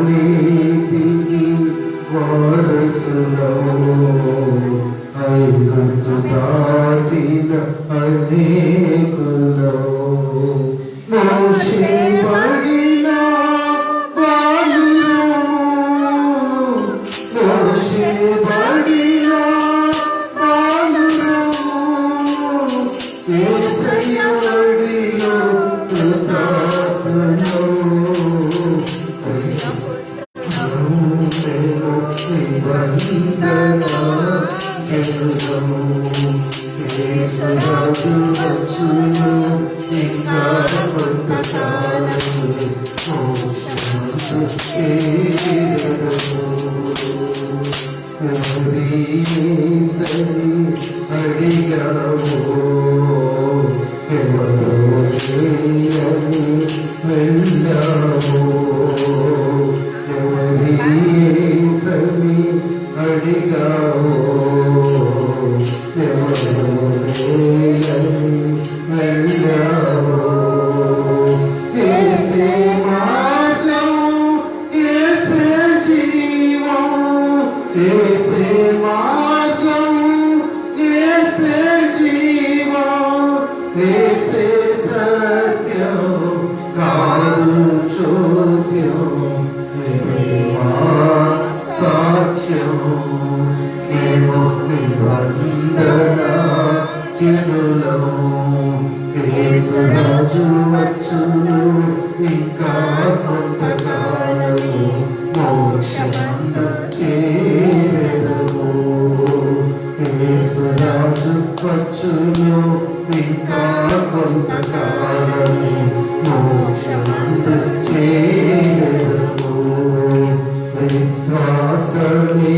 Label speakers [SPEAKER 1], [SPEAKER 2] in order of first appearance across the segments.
[SPEAKER 1] నీతికి వారసులో ఐగుప్తు దాటిన అనేకులో మోషే పడిన బాలురము మోషే పడిన బాలురము యేసయ్య వడిలో కృతార్థులో ఇంకా కొంతకాలము మోక్షమందు చేరెదము యేసురాజు వచ్చును ఇంకా కొంతకాలము మోక్షమందు చేరెదము విశ్వాసమే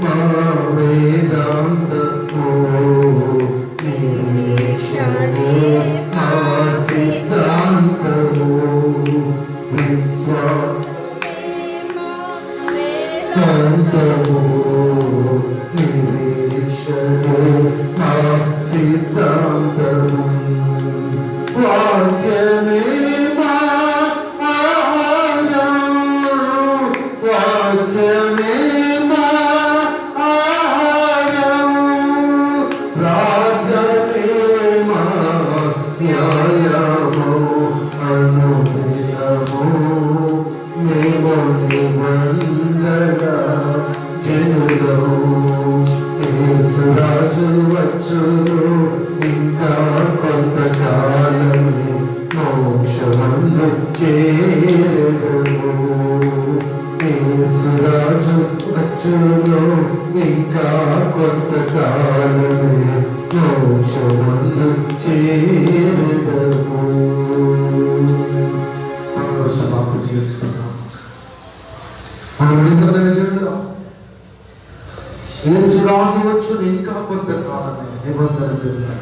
[SPEAKER 1] మా వేదాంతము నిరీక్షణే మా సిద్ధాంతము విశ్వాసము నిరీక్షణే మా సిద్ధాంతము వాక్యమే మా ఆహారం వాక్యమే మా ఆహారం ప్రార్థనే మా న్యాయము అనుదినము మేము నిబంధన జనులు యేసురాజు వచ్చును ఇంకా కొంతకాలమే మోక్షమందు చేరెదము యేసురాజు వచ్చును ఇంకా కొంతకాలమే మోక్షమందు చేరెదము. సమాప్తి చేసుకుందాం. మనం నిబంధన చేద్దాం. యేసురాజు వచ్చును ఇంకా కొంతకాలమే నిబంధన చేద్దాం.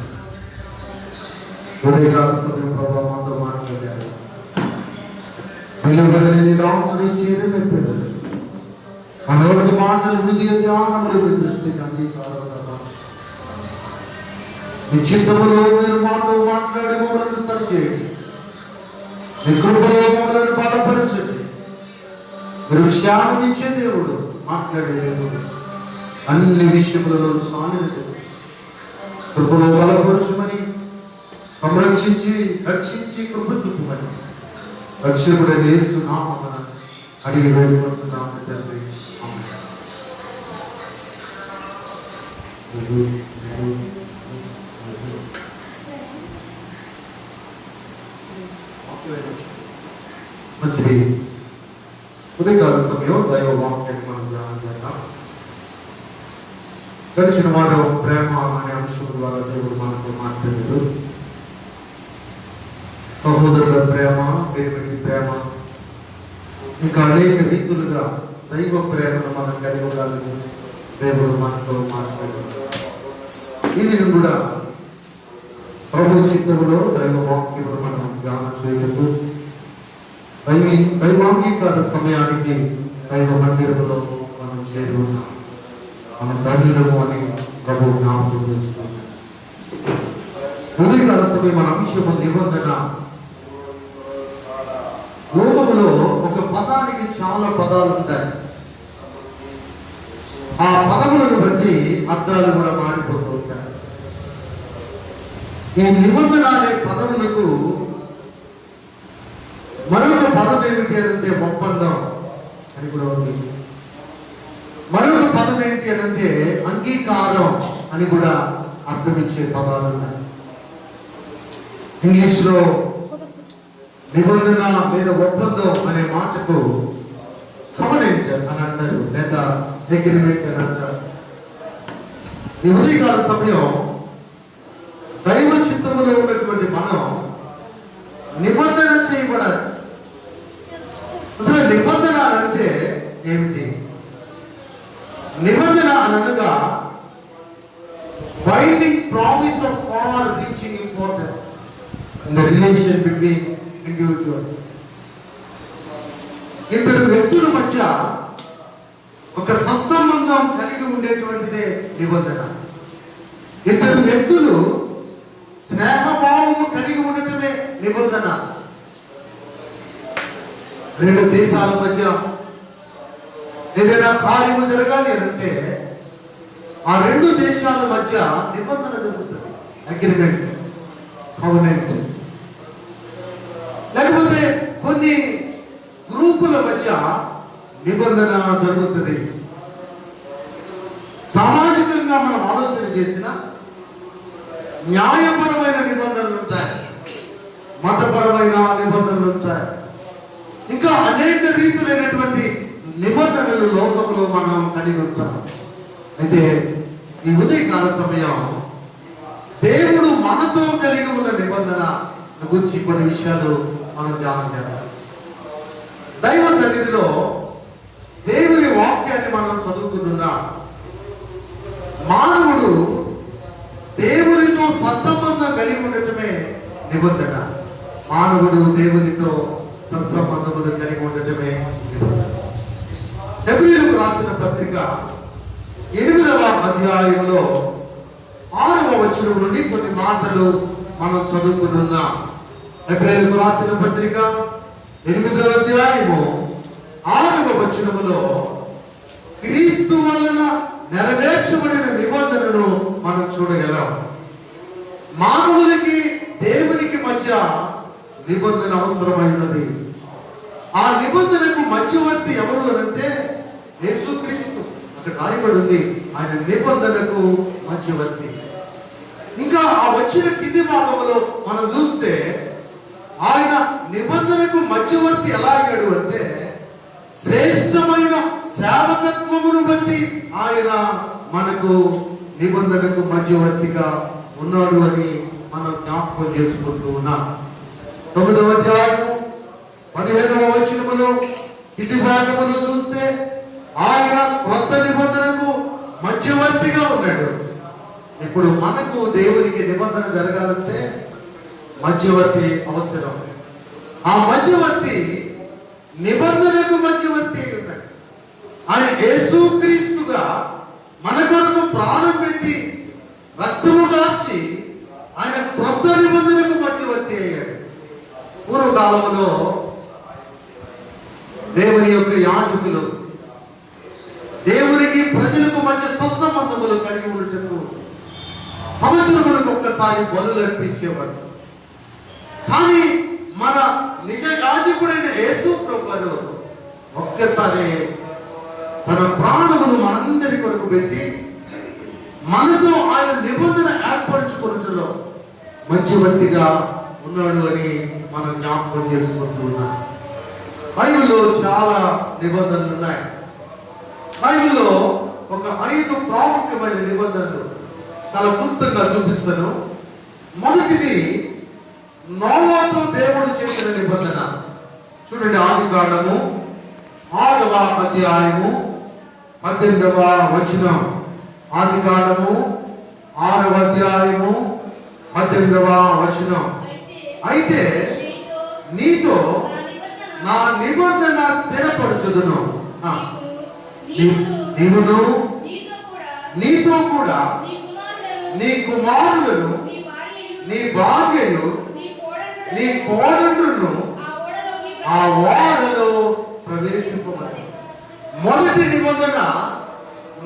[SPEAKER 1] ఉదయకాల సమయం ప్రభావ మాతో మాట్లాడాడు. వెలువడని దాసుని చేరినప్పుడు మన రోజు మాటలు హృదయ ధ్యానములు దృష్టికి అంగీకారంగా నిశ్చితములో మీరు మాతో మాట్లాడి మమ్మల్ని సరిచేయండి. మీ కృపలో మమ్మల్ని బలపరచండి. మీరు క్షేమం ఇచ్చే దేవుడు, మాట్లాడే దేవుడు, అన్ని విషయములలో సానే దేవుడు. కృపలో బలపరచుమని, సంరక్షించి రక్షించి కృప చూపమని రక్షకుడైన యేసు నామమున అడిగి వేడుకుంటున్నాము తండ్రి. మంచిది. ఉదయకాల సమయం దైవ వాక్యం మనం ధ్యానం చేద్దాం. గడిచిన వారం ప్రేమ అనే అంశం ద్వారా దేవుడు మనతో మాట్లాడారు. సహోదరుల ప్రేమ, పెరిమిటి ప్రేమ, ఇంకా అనేక రీతులుగా దైవ ప్రేమను మనం కలిగి ఉండాలని దేవుడు మనతో మాట్లాడారు. ఇది కూడా ప్రభు చిత్తములో దైవ వాక్యములు మనం ధ్యానం చేయటకు దైవాంగీకార సమయానికి దైవ మందిరములో మనం చేరి ఉన్నాం. మనం ధన్యులము అని ప్రభు జ్ఞాపకం చేస్తున్నాం. ఉదయకాల సమయం మన అంశము నిబంధన. లోకములో ఒక పదాన్ని పదానికి చాలా పదాలు ఉంటాయి. ఆ పదములను బట్టి అర్థాలు కూడా మారిపోతూ ఉంటాయి. ఈ నిబంధన అనే పదములకు మరొక పదం ఏమిటి అంటే ఒప్పందం అని కూడా ఉంది. మరొక పదం ఏంటి అంటే అంగీకారం అని కూడా అర్థం ఇచ్చే పదాలు ఉన్నాయి. ఇంగ్లీష్లో నిబంధన లేదా ఒప్పందం అనే మాటకు కవెనెంట్ అని అంటారు, లేదా అగ్రిమెంట్ అని అంటారు. ఈ ఉదయకాల సమయం దైవ చిత్తములో ఉన్నటువంటి మనం నిబంధన చేయబడాలి. అసలు నిబంధన అంటే ఏమిటి? నిబంధన అనగా binding promise of far reaching importance in the relation between individuals. ఇద్దరు వ్యక్తుల మధ్య ఒక సత్సంబంధం కలిగి ఉండేటువంటిదే నిబంధన. ఇద్దరు వ్యక్తులు స్నేహభావము కలిగి ఉండటమే నిబంధన. రెండు దేశాల మధ్య ఏదైనా కార్యము జరగాలి అంటే ఆ రెండు దేశాల మధ్య నిబంధన జరుగుతుంది, అగ్రిమెంట్, కవెనెంట్. లేకపోతే కొన్ని గ్రూపుల మధ్య నిబంధన జరుగుతుంది. సామాజికంగా మనం ఆలోచన చేసిన న్యాయపరమైన నిబంధనలు ఉంటాయి, మతపరమైన నిబంధనలు ఉంటాయి, ఇంకా అనేక రీతులైనటువంటి నిబంధనలు లోకంలో మనం కలిగి ఉంటాం. అయితే ఈ ఉదయకాల సమయం దేవుడు మనతో కలిగి ఉన్న నిబంధన గురించి కొన్ని విషయాలు మనం ధ్యానం చేద్దాం. దైవ సన్నిధిలో దేవుని వాక్యాన్ని మనం చదువుకుంటున్నాం. మానవుడు దేవునితో సత్సంబంధం కలిగి ఉండటమే నిబంధన. మానవుడు దేవునితో సత్సంబంధములు కలిగి ఉండటమే నిబంధన. హెబ్రీయులకు రాసిన పత్రిక 8వ అధ్యాయంలో 6వ వచనం నుండి కొన్ని మాటలు మనం చదువుకుంటున్నాం. హెబ్రీయులకు రాసిన పత్రిక 8వ అధ్యాయము 6వ వచనములో క్రీస్తు వలన నెరవేర్చబడిన నిబంధనను మనం చూడగలం. మానవులకి దేవునికి మధ్య నిబంధన అవసరమైనది. ఆ నిబంధనకు మధ్యవర్తి ఎవరు అంటే యేసుక్రీస్తు. అక్కడ రాయబడి ఉంది, ఆయన నిబంధనకు మధ్యవర్తి. ఇంకా ఆ వచ్చిన కింది భాగంలో మనం చూస్తే ఆయన నిబంధనకు మధ్యవర్తి ఎలా అయ్యాడు అంటే శ్రేష్టమైన సేవకత్వమును బట్టి ఆయన మనకు నిబంధనకు మధ్యవర్తిగా ఉన్నాడు అని మనం జ్ఞాపకం చేసుకుంటూ ఉన్నాం. 9వ అధ్యాయము 15వ వచనములో కింది భాగములో చూస్తే ఆయన క్రొత్త నిబంధనకు మధ్యవర్తిగా ఉన్నాడు. ఇప్పుడు మనకు దేవునికి నిబంధన జరగాలంటే మధ్యవర్తి అవసరం. ఆ మధ్యవర్తి నిబంధనకు మధ్యవర్తి అయి ఉన్నాడు. ఆయన యేసుక్రీస్తుగా మన కొరకు ప్రాణం పెట్టి రక్తము కార్చి ఆయన క్రొత్త నిబంధనకు మధ్యవర్తి అయ్యాడు. పూర్వకాలంలో దేవుని యొక్క యాజకులు దేవునికి ప్రజలకు మధ్య సత్సంబంధములు కలిగి ఉండటకు సంవత్సరములకు ఒక్కసారి బలులు అర్పించేవాడు. కానీ మన నిజ యాజకుడైన యేసు ప్రభువు ఒక్కసారి తన ప్రాణమును మనందరి కొరకు పెట్టి మనతో ఆయన నిబంధన ఏర్పరచుకున్నట్లో మధ్యవర్తిగా ఉన్నాడు అని మనం జ్ఞాపకం చేసుకుంటూ ఉన్నాం. బైబిల్లో చాలా నిబంధనలు ఉన్నాయి. బైబిల్లో ఒక 5 ప్రాముఖ్యమైన నిబంధనలు చాలా క్లుప్తంగా చూపిస్తాను. మొదటిది నోవాతో దేవుడు చేసిన నిబంధన. చూడండి, ఆదికాండము 6వ అధ్యాయము 18వ వచనం. ఆదికాండము 6వ అధ్యాయము 18వ వచనం. అయితే నీతో నా నిబంధన స్థిరపరచుదును, నీతో కూడా నీ కుమారులను నీ భార్యను నీ కోడండ్రును ఆ ఓడలో ప్రవేశ నిబంధన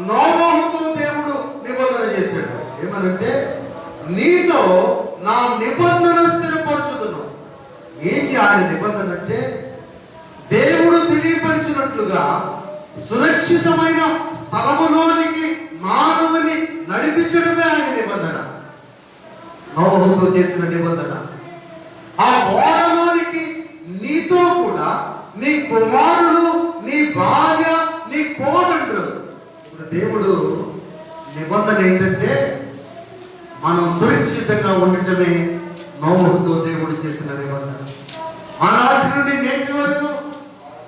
[SPEAKER 1] నోవహుతో దేవుడు నిబంధన చేశాడు. ఏమనంటే నీతో నా నిబంధన స్థిరపరచుదును. ఏంటి ఆయన నిబంధన అంటే దేవుడు తెలియపరిచినట్లుగా సురక్షితమైన స్థలములోనికి మానవుని నడిపించడమే ఆయన నిబంధన. నోవహుతో చేసిన నిబంధన. ఆ ఓడలోనికి నీతో కూడా నీ కుమారులు, నీ భార్య, నీ కోడండ్రు. ఇప్పుడు దేవుడు నిబంధన ఏంటంటే మనం సురక్షితంగా ఉండటమే నోవహుతో దేవుడు చేసిన నిబంధన. ఆనాటి నుండి నేటి వరకు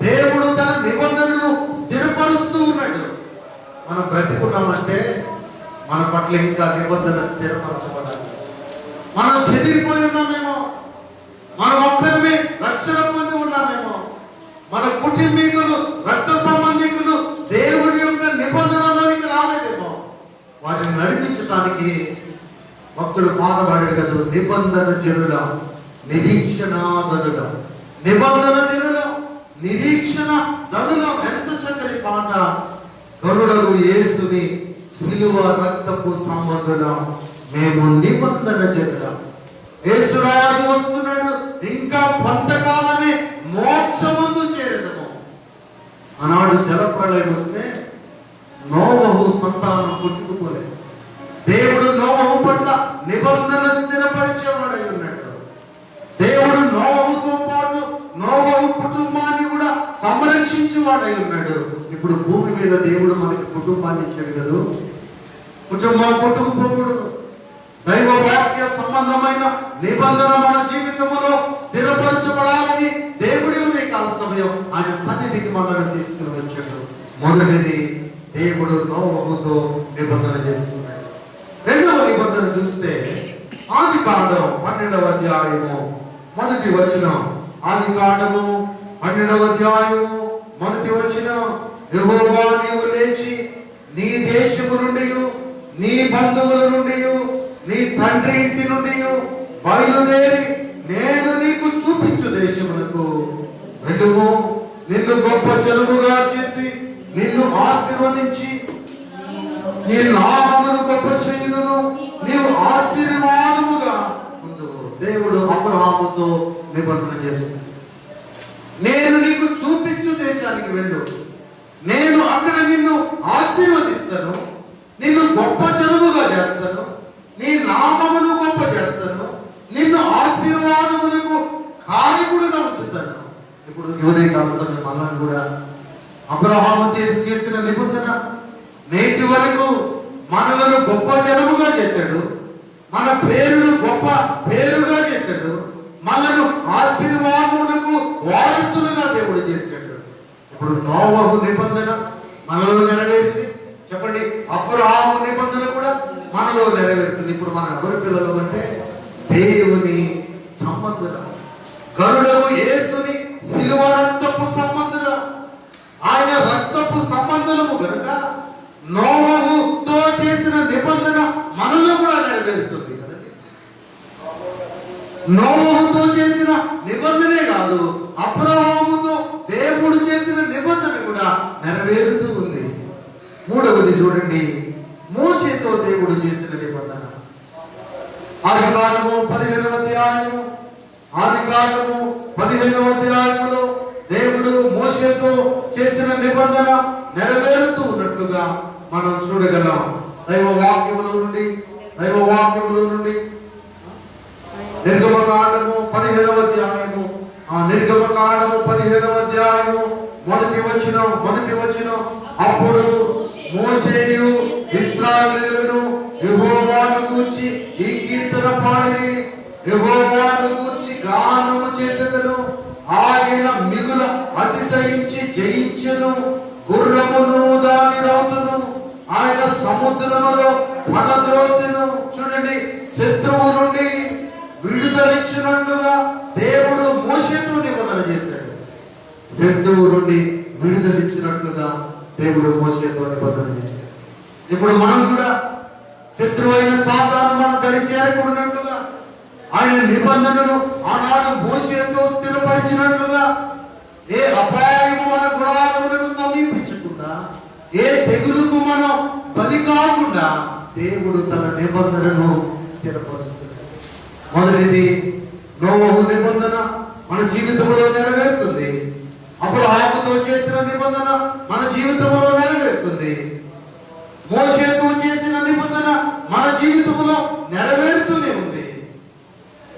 [SPEAKER 1] దేవుడు తన నిబంధనను స్థిరపరుస్తూ ఉన్నాడు. మనం బ్రతికున్నామంటే మన పట్ల ఇంకా నిబంధన స్థిరపరచబడాలి. మనం చెదిరిపోయి ఉన్నామేమో, మనం ఒక్కరమే రక్షణ పొంది ఉన్నామేమో, మన కుటుంబీకులు, రక్త సంబంధికులు దేవుడి యొక్క నిబంధనలోకి రాలేదేమో, వారిని నడిపించడానికి భక్తుడు పాటపాడాడు కదా, నిబంధన జనుల నిరీక్షణ ధనుల. నిబంధన జనుల నిరీక్షణ ధనుల. ఎంత చక్కని పాట. గరుడగు యేసుని సిలువ రక్తపు సంబంధులం, మేము నిబంధన జనులం. యేసురాజు వస్తున్నాడు, ఇంకా కొంతకాలమే మోక్షమందు చేరదము. ఆనాడు జలప్రళయం వస్తే నోవహు సంతానం పుట్టుకుపోలేదు. దేవుడు నోవహు పట్ల నిబంధన స్థిరపరిచేవాడై ఉన్నాడు. దేవుడు నోవహుతో పాటు నోవహు కుటుంబాన్ని కూడా సంరక్షించేవాడై ఉన్నాడు. ఇప్పుడు భూమి మీద దేవుడు మనకి కుటుంబాన్ని ఇచ్చాడు కదా. కుటుంబం కొట్టుకుపోకూడదు. దైవ వాక్య సంబంధమైన నిబంధన మన జీవితంలో స్థిరపరచబడాలని దేవుడి ఉదయకాల సమయం ఆయన సన్నిధికి మనల్ని తీసుకుని వచ్చాడు. మొదటిది దేవుడు నోవహుతో నిబంధన చేసుకున్నాడు. రెండవ నిబంధన చూస్తే ఆదికాండం 12వ అధ్యాయము మొదటి వచనం. ఆదికాండము 12వ అధ్యాయము మొదటి వచనం. యెహోవా నీవు లేచి నీ దేశము నుండి, నీ బంధువుల నుండి, నీ తండ్రి ఇంటి నుండి బయలుదేరి నేను నీకు చూపించు దేశమునకు వెళ్ళుము. నిన్ను గొప్ప జనముగా చేసి నిన్ను ఆశీర్వదించి నీ నామమును గొప్ప చేయుదును, నీవు ఆశీర్వాదముగా ఉందువు. దేవుడు అబ్రహాముతో నిబంధన చేస్తున్నాడు. నేను నీకు చూపించు దేశానికి వెళ్ళు, నేను అక్కడ నిన్ను ఆశీర్వదిస్తాను, నిన్ను గొప్ప జనముగా చేస్తాను, నీ నామమును గొప్ప చేస్తాను, నిన్ను ఆశీర్వాదములకు కారకుడుగా ఉంచుతాను. ఇప్పుడు ఉదయకాల సమయం మనల్ని కూడా అబ్రహాము చేసిన నిబంధన నేటి వరకు మనలను గొప్ప జనముగా చేశాడు, మన పేరును గొప్ప పేరుగా చేశాడు, మనను ఆశీర్వాదములకు వారసులుగా దేవుడు చేశాడు. ఇప్పుడు నోవహు నిబంధన మనలో నెరవేరింది. చెప్పండి, అబ్రహాము నిబంధన కూడా మనలో నెరవేరుతుంది. ఇప్పుడు మన ఎవరి పిల్లలు అంటే దేవుని సంబంధులు. గరుడవు యేసుని సిలువ రక్తపు సంబంధులు. ఆయన రక్తపు సంబంధులము కనుక నోవహుతో చేసిన నిబంధన మనలో కూడా నెరవేరుతుంది కదండి. నోవహుతో చేసిన నిబంధనే కాదు, అబ్రహాముతో దేవుడు చేసిన నిబంధన కూడా నెరవేరుతూ ఉంది. మూడవది చూడండి, మోషేతో దేవుడు చేసిన నిబంధన. ఆదికాండము 15వ అధ్యాయము, ఆదికాండము 15వ అధ్యాయములో దేవుడు మోషేతో చేసిన నిబంధన నెరవేరుతూ ఉన్నట్లుగా మనం చూడగలం. దైవ వాక్యములో నుండి నిర్గమకాండము 15వ అధ్యాయము, నిర్గమకాండము 15వ అధ్యాయము మొదటి వచనం. అప్పుడు మోషేయు ఇశ్రాయేలును యెహోవాను గూర్చి ఈ కీర్తన పాడిరి. యెహోవాను గూర్చి గానము చేసెదను, ఆయన మిగుల అతిశయించి జయించెను. గుర్రమును దాని రౌతును ఆయన సముద్రములో పడద్రోసెను. చూడండి, శత్రువు నుండి విడుదలిచ్చినట్లుగా దేవుడు మోషేతో నిబంధన చేశాడు. శత్రువు నుండి విడుదలిచ్చినట్లుగా దేవుడు మోషేతో నిబంధన చేశాడు. ఇప్పుడు మనం కూడా శత్రువు అయిన సాతాను మన దరి చేరకూడనట్లుగా ఆయన నిబంధనను ఆనాడు మోషేతో స్థిరపరిచినట్లుగా ఏ అపాయము మన గుడారములకు సమీపించకుండా ఏ తెగులుకు మనం బలి కాకుండా దేవుడు తన నిబంధనను స్థిరపరుస్తున్నాడు. మొదటిది నోవహు నిబంధన మన జీవితంలో నెరవేరుతుంది. అబ్రహాముతో చేసిన నిబంధన మన జీవితంలో నెరవేరుతుంది. మోషేతో చేసిన నిబంధన మన జీవితంలో నెరవేరుతూనే ఉంది.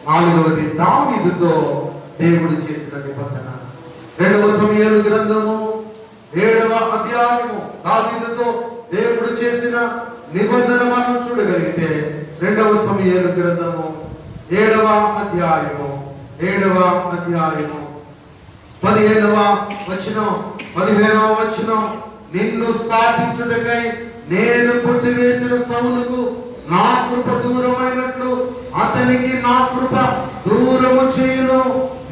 [SPEAKER 1] నాలుగవది దావీదుతో దేవుడు చేసిన నిబంధన. 2వ సమూయేలు గ్రంథము 7వ అధ్యాయము దావీదుతో దేవుడు చేసిన నిబంధన మనం చూడగలిగితే 2వ సమూయేలు గ్రంథము 7వ అధ్యాయము 15వ వచనం, నిన్ను స్థాపించుటకై నేను కొట్టివేసిన సౌలుకు నా కృప దూరమైనట్లు అతనికి నా కృప దూరము చేయును.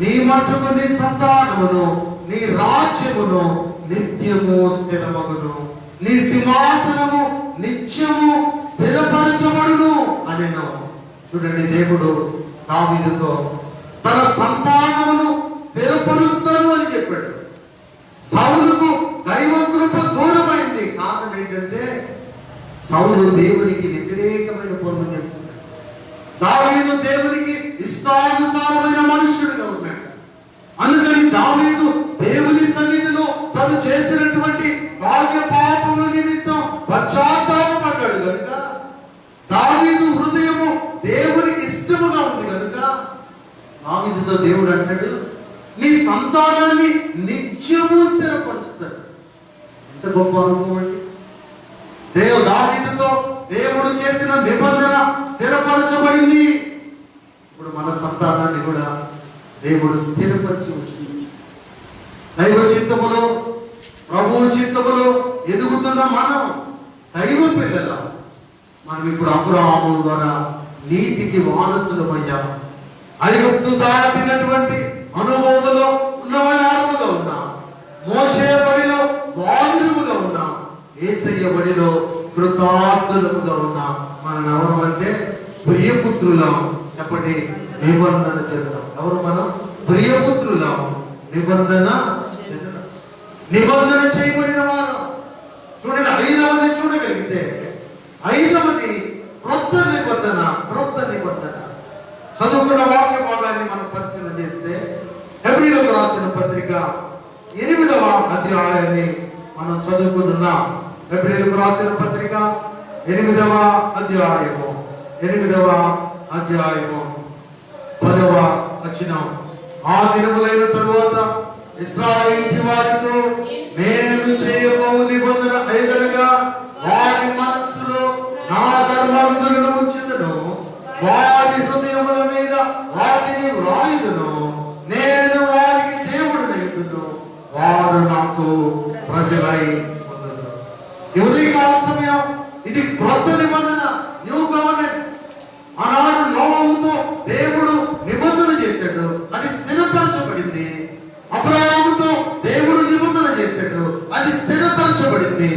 [SPEAKER 1] నీ మట్టుకు నీ సంతానమును నీ రాజ్యమును నిత్యము స్థిరమగును. నీ సింహాసనము నిత్యము స్థిరపరచబడును అనెను. చూడండి, దేవుడు దావీదుతో తన సంతానమును స్థిరపరుస్తాను అని చెప్పాడు. సౌలుకు దైవ కృప దూరమైంది. కారణం ఏంటంటే సౌలు దేవునికి వ్యతిరేకమైన పనులు చేస్తున్నాడు. దావీదు దేవునికి ఇష్టానుసారమైన మనుష్యుడిగా ఉన్నాడు. అందుకని దావీదు దేవుని సన్నిధిలో తను చేసినటువంటి బాల్య పాపముల నిమిత్తం పశ్చాత్తాపపడ్డాడు కనుక దావీదు హృదయము దేవునికి ఇష్టముగా ఉంది కనుక దావీదుతో దేవుడు అంటాడు, నీ సంతానాన్ని నిత్యము స్థిరపరుస్తాడు. ఎంత గొప్ప అనుభవం అండి. దావీదుతో దేవుడు చేసిన నిబంధన స్థిరపరచబడింది. ఇప్పుడు మన సంతానాన్ని కూడా దేవుడు స్థిరపరిచి ఉంచుతుంది. దైవ చిత్తములో ప్రభువు చిత్తములో ఎదుగుతున్న మనం దైవ పిల్లల మనం ఇప్పుడు అబ్రహాము ద్వారా నీతికి వారసులమయ్యాం. ఐగుప్తు దాటినటువంటి అనుభవంలో ఉన్నవారుగా ఉన్నాం. మోషే బడిలో బాలురుగా ఉన్నాం. యేసయ్య బడిలో కృతార్థులముగా ఉన్నాం. మనం ఎవరు అంటే ప్రియపుత్రులం. చెప్పండి, నిబంధన చెందడం. ఎవరు మనం? ప్రియపుత్రులం, నిబంధన చెందడం, నిబంధన చేయబడిన వారు. చూడండి, 5వది చూడగలిగితే 5వది క్రొత్త నిబంధన. చదువుకున్న వాక్య భాగాన్ని మనం పరిశీలన చేస్తే హెబ్రీయులకు రాసిన పత్రిక 8వ అధ్యాయాన్ని మనం చదువుకున్నాం. హెబ్రీయులకు రాసిన పత్రిక 8వ అధ్యాయము 10వ వచనం, ఆ దినములైన తరువాత ఇశ్రాయేలు వారితో నేను చేయబోవు నిబంధన ఏదనగా వారి మనస్సులో నా ధర్మ విధులను ఉంచుదును, వారి హృదయముల మీద వాటిని వ్రాయుదును, నేను వారికి దేవుడినయుదును, వారు నాకు ప్రజలై ఉందును. ఈ ఉదయకాల సమయం ఇది క్రొత్త నిబంధన, న్యూ గవర్నెంట్. ఆనాడు నోవహుతో దేవుడు నిబంధన చేశాడు, అది స్థిరపరచబడింది. అబ్రహాముతో దేవుడు నిబంధన చేశాడు, అది స్థిరపరచబడింది.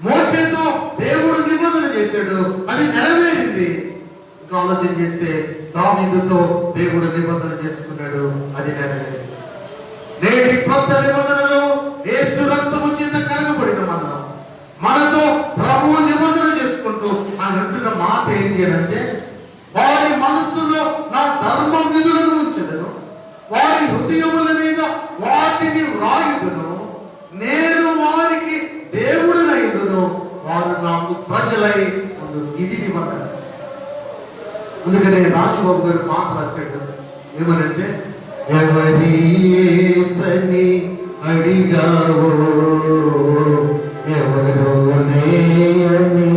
[SPEAKER 1] మోషేతో దేవుడు నిబంధన చేశాడు, అది నెరవేరింది. ఇంకా ఆలోచన చేస్తే దావీదుతో దేవుడు నిబంధన చేసుకున్నాడు, అది నెరవేరింది. నేటి క్రొత్త నిబంధనలో యేసు రక్తము చేత కడగబడిన మనతో ప్రభువు నిబంధన చేసుకుంటూ ఆయన అంటున్న మాట ఏంటి అంటే, వారి మనస్సులో నా ధర్మ విధులను ఉంచెదను, వారి హృదయముల మీద వాటిని వ్రాయుదును, నేను వారికి దేవుడినయుదును, వారు నాకు ప్రజలై ఉందురు. ఇది నిబంధన. అందుకనే రాజుబాబు గారు మాట రాశాడు, ఏమనంటే, ఎవరి యేసని అడిగావో ఎవరో నేయని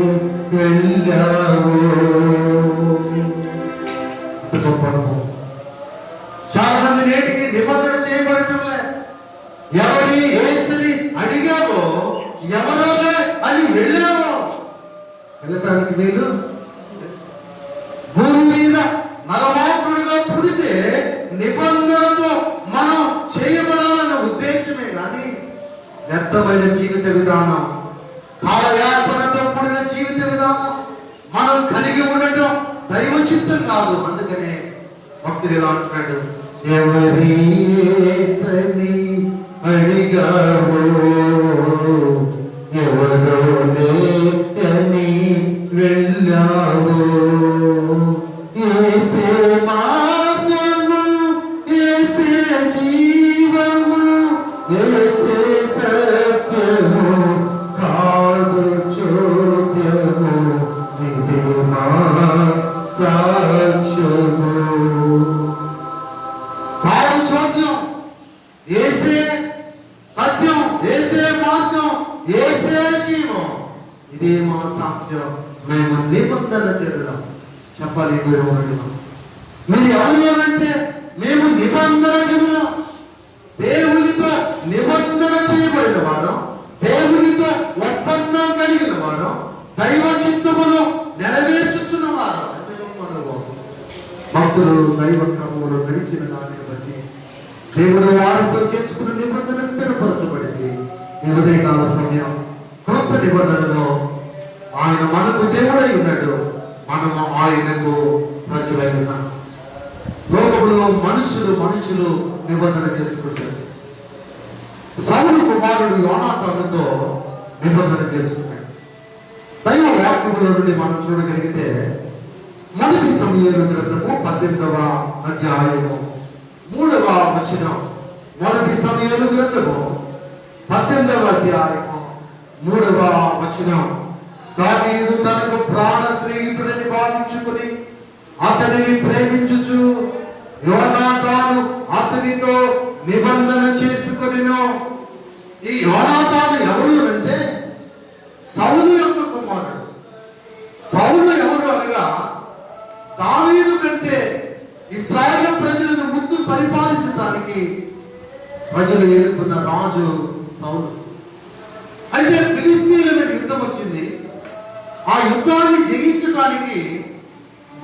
[SPEAKER 1] వెళ్ళావో. చాలా మంది నేటికి నిబంధన చేయబడటంలే. ఎవరి యేసుని అడిగావో ఎవరోలే అని వెళ్ళావో. వెళ్ళటానికి వీలు. భూమి మీద నరమాత్రుడిగా పుడితే నిబంధనతో మనం చేయబడాలన్న ఉద్దేశమే కానీ వ్యర్థమైన జీవిత విధానం, కాలయాపనతో కూడిన జీవిత విధానం మనం కలిగి ఉండటం దైవ చిత్తం కాదు. అందుకనే భక్తుడు ఇలా అంటున్నాడు, ఎవరి యేసుని అడిగావో ఎవరో సత్యము కాదు చోద్యము ఇది మా సాక్ష్యము. కాదు చోద్యం, ఏసే సత్యం, ఏసే మార్గం, ఏసే జీవం, ఇదే మా సాక్ష్యం. మేము నిబంధన చేద్దాం. చెప్పాలి దూరం. మీరు ఎవరు అంటే మేము నిబంధన జనులం, దేవునితో నిబంధన చేయబడిన వారు, దేవునితో ఒప్పందం కలిగిన వారు, దైవ చిత్తమును నెరవేర్చుచున్న వారు. ఎంత గొప్ప అనుభవం. భక్తులు దైవ క్రమములో నడిచిన దానిని బట్టి దేవుడు వారితో చేసుకున్న నిబంధన స్థిరపరచబడింది. ఈ ఉదయకాల సమయం క్రొత్త నిబంధనలో ఆయన మనకు దేవుడై ఉన్నాడు, మనము ఆయనకు ప్రజలై ఉన్నాం. లోకంలో మనుషులు నిబంధన చేసుకుంటారు. సౌలు కుమారుడు యోనాతానుతో నిబంధన చేసుకున్నాడు. దైవ వాక్యముల నుండి మనం చూడగలిగితే మొదటి సమూయేలు గ్రంథము 18వ అధ్యాయము 3వ వచనం. మొదటి సమూయేలు గ్రంథము 18వ అధ్యాయము 3వ వచనం. దావీదు తనకు ప్రాణ స్నేహితుడిని భావించుకుని అతనిని ప్రేమించుచు యోనాతాను అతనితో నిబంధన చేసుకొనెను. ఈ యోనాతాను ఎవరు అంటే సౌలు యొక్క కుమారుడు. సౌలు ఎవరు అనగా దావీదు కంటే ఇశ్రాయేలు ప్రజలను ముందు పరిపాలించడానికి ప్రజలు ఎన్నుకున్న రాజు సౌలు. అయితే ఫిలిష్తీయుల మీద యుద్ధం వచ్చింది. ఆ యుద్ధాన్ని జయించడానికి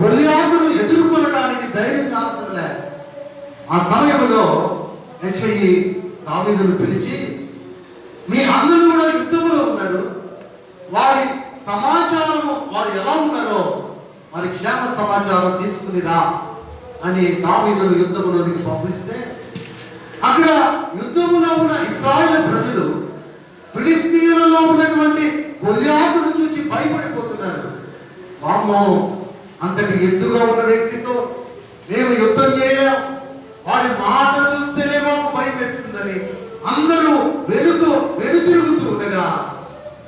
[SPEAKER 1] గొల్యాతును ఎదుర్కొనడానికి ధైర్యం చాలటంలే. ఆ సమయంలో యెషయి దావీదును పిలిచి, మీ అన్నలు కూడా యుద్ధంలో ఉన్నారు, వారి సమాచారము, వారు ఎలా ఉన్నారో వారి క్షేమ సమాచారం తీసుకునిరా అని దావీదును యుద్ధంలోనికి పంపిస్తే, అక్కడ యుద్ధములో ఉన్న ఇశ్రాయేలు ప్రజలు ఫిలిష్తీయులలో ఉన్నటువంటి గొల్యాతును చూసి భయపడిపోతున్నారు. వామ్మో, అంతటి ఎత్తుగా ఉన్న వ్యక్తితో మేము యుద్ధం చేయలేం, వాడి మాట చూస్తేనే మాకు భయం వేస్తుందని అందరూ వెనుతిరుగుతూ ఉండగా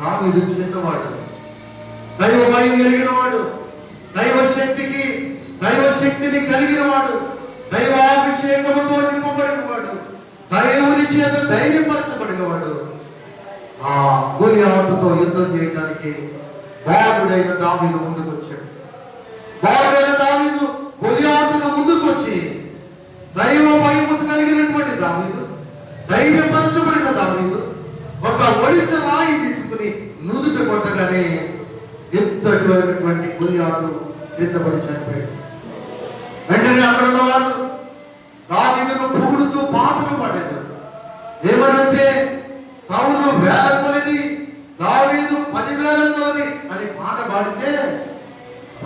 [SPEAKER 1] దావీదు చిన్నవాడు, దైవ భయం కలిగిన వాడు, దైవ శక్తిని కలిగిన వాడు, దైవాభిషేకముతో నింపబడిన వాడు, దేవుని చేత ధైర్యపరచబడిన వాడు. ఆ గొల్యాతుతో యుద్ధం చేయడానికి బాలుడైన దావీదు ముందుకు వచ్చాడు. బాలుడైన దావీదు గొల్యాతును ముందుకు వచ్చి దైవ భయము కలిగినటువంటి దావీదు, ధైర్యపరచబడిన దావీదు ఒక ఒడిస రాయి తీసుకుని నుదుట కొట్టగానే ఎత్తటువంటి గొల్యాతు ఎత్తబడి చనిపోయాడు. వెంటనే అక్కడ ఉన్నవారు దావీదును పొగుడుతూ పాటలు పాడారు. ఏమనంటే, సౌలు 1000 కొలది, దావీదు 10,000 కొలది అని పాట పాడితే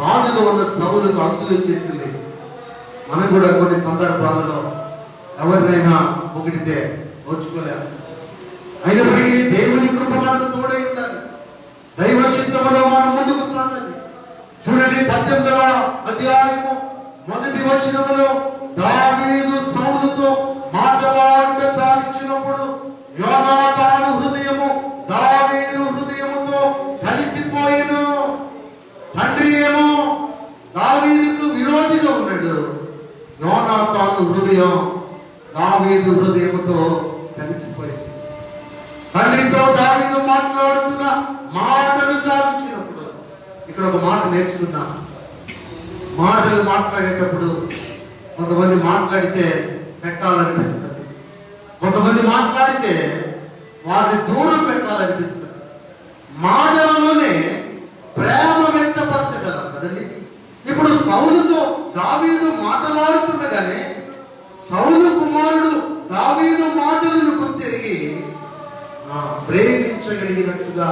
[SPEAKER 1] రాజులో ఉన్న సౌలుకు అసూయ చేసింది. మనం కూడా కొన్ని సందర్భాలలో ఎవరినైనా పొగిడితే ఓర్చుకోలేము. అయినప్పటికీ దేవుని కృప మనకు తోడై ఉండాలి. దైవ చిత్తములో మనం ముందుకు సాగాలి. చూడండి, 18వ అధ్యాయము 1వ వచనములో దావీదు సౌలుతో మాటలాడుట చాలించినప్పుడు యోనాతాను హృదయము దావీదు హృదయముతో కలిసిపోయెను. తండ్రి ఏమో దావీదుకు విరోధిగా ఉన్నాడు, యోనాతాను హృదయం దావీదు హృదయముతో కలిసిపోయింది. తండ్రితో దావీదు మాట్లాడుతున్న మాటలు చాలించినప్పుడు, ఇక్కడ ఒక మాట నేర్చుకుందాం. మాటలు మాట్లాడేటప్పుడు కొంతమంది మాట్లాడితే పెట్టాలనిపిస్తుంది, కొంతమంది మాట్లాడితే వారిని దూరం పెట్టాలనిపిస్తుంది. మాటలలోనే ప్రేమ వ్యక్తపరచగలం కదండి. ఇప్పుడు సౌలుతో దావీదు మాట్లాడుతుండగానే సౌలు కుమారుడు దావీదు మాటలను గుర్తిరిగి ప్రేమించగలిగినట్టుగా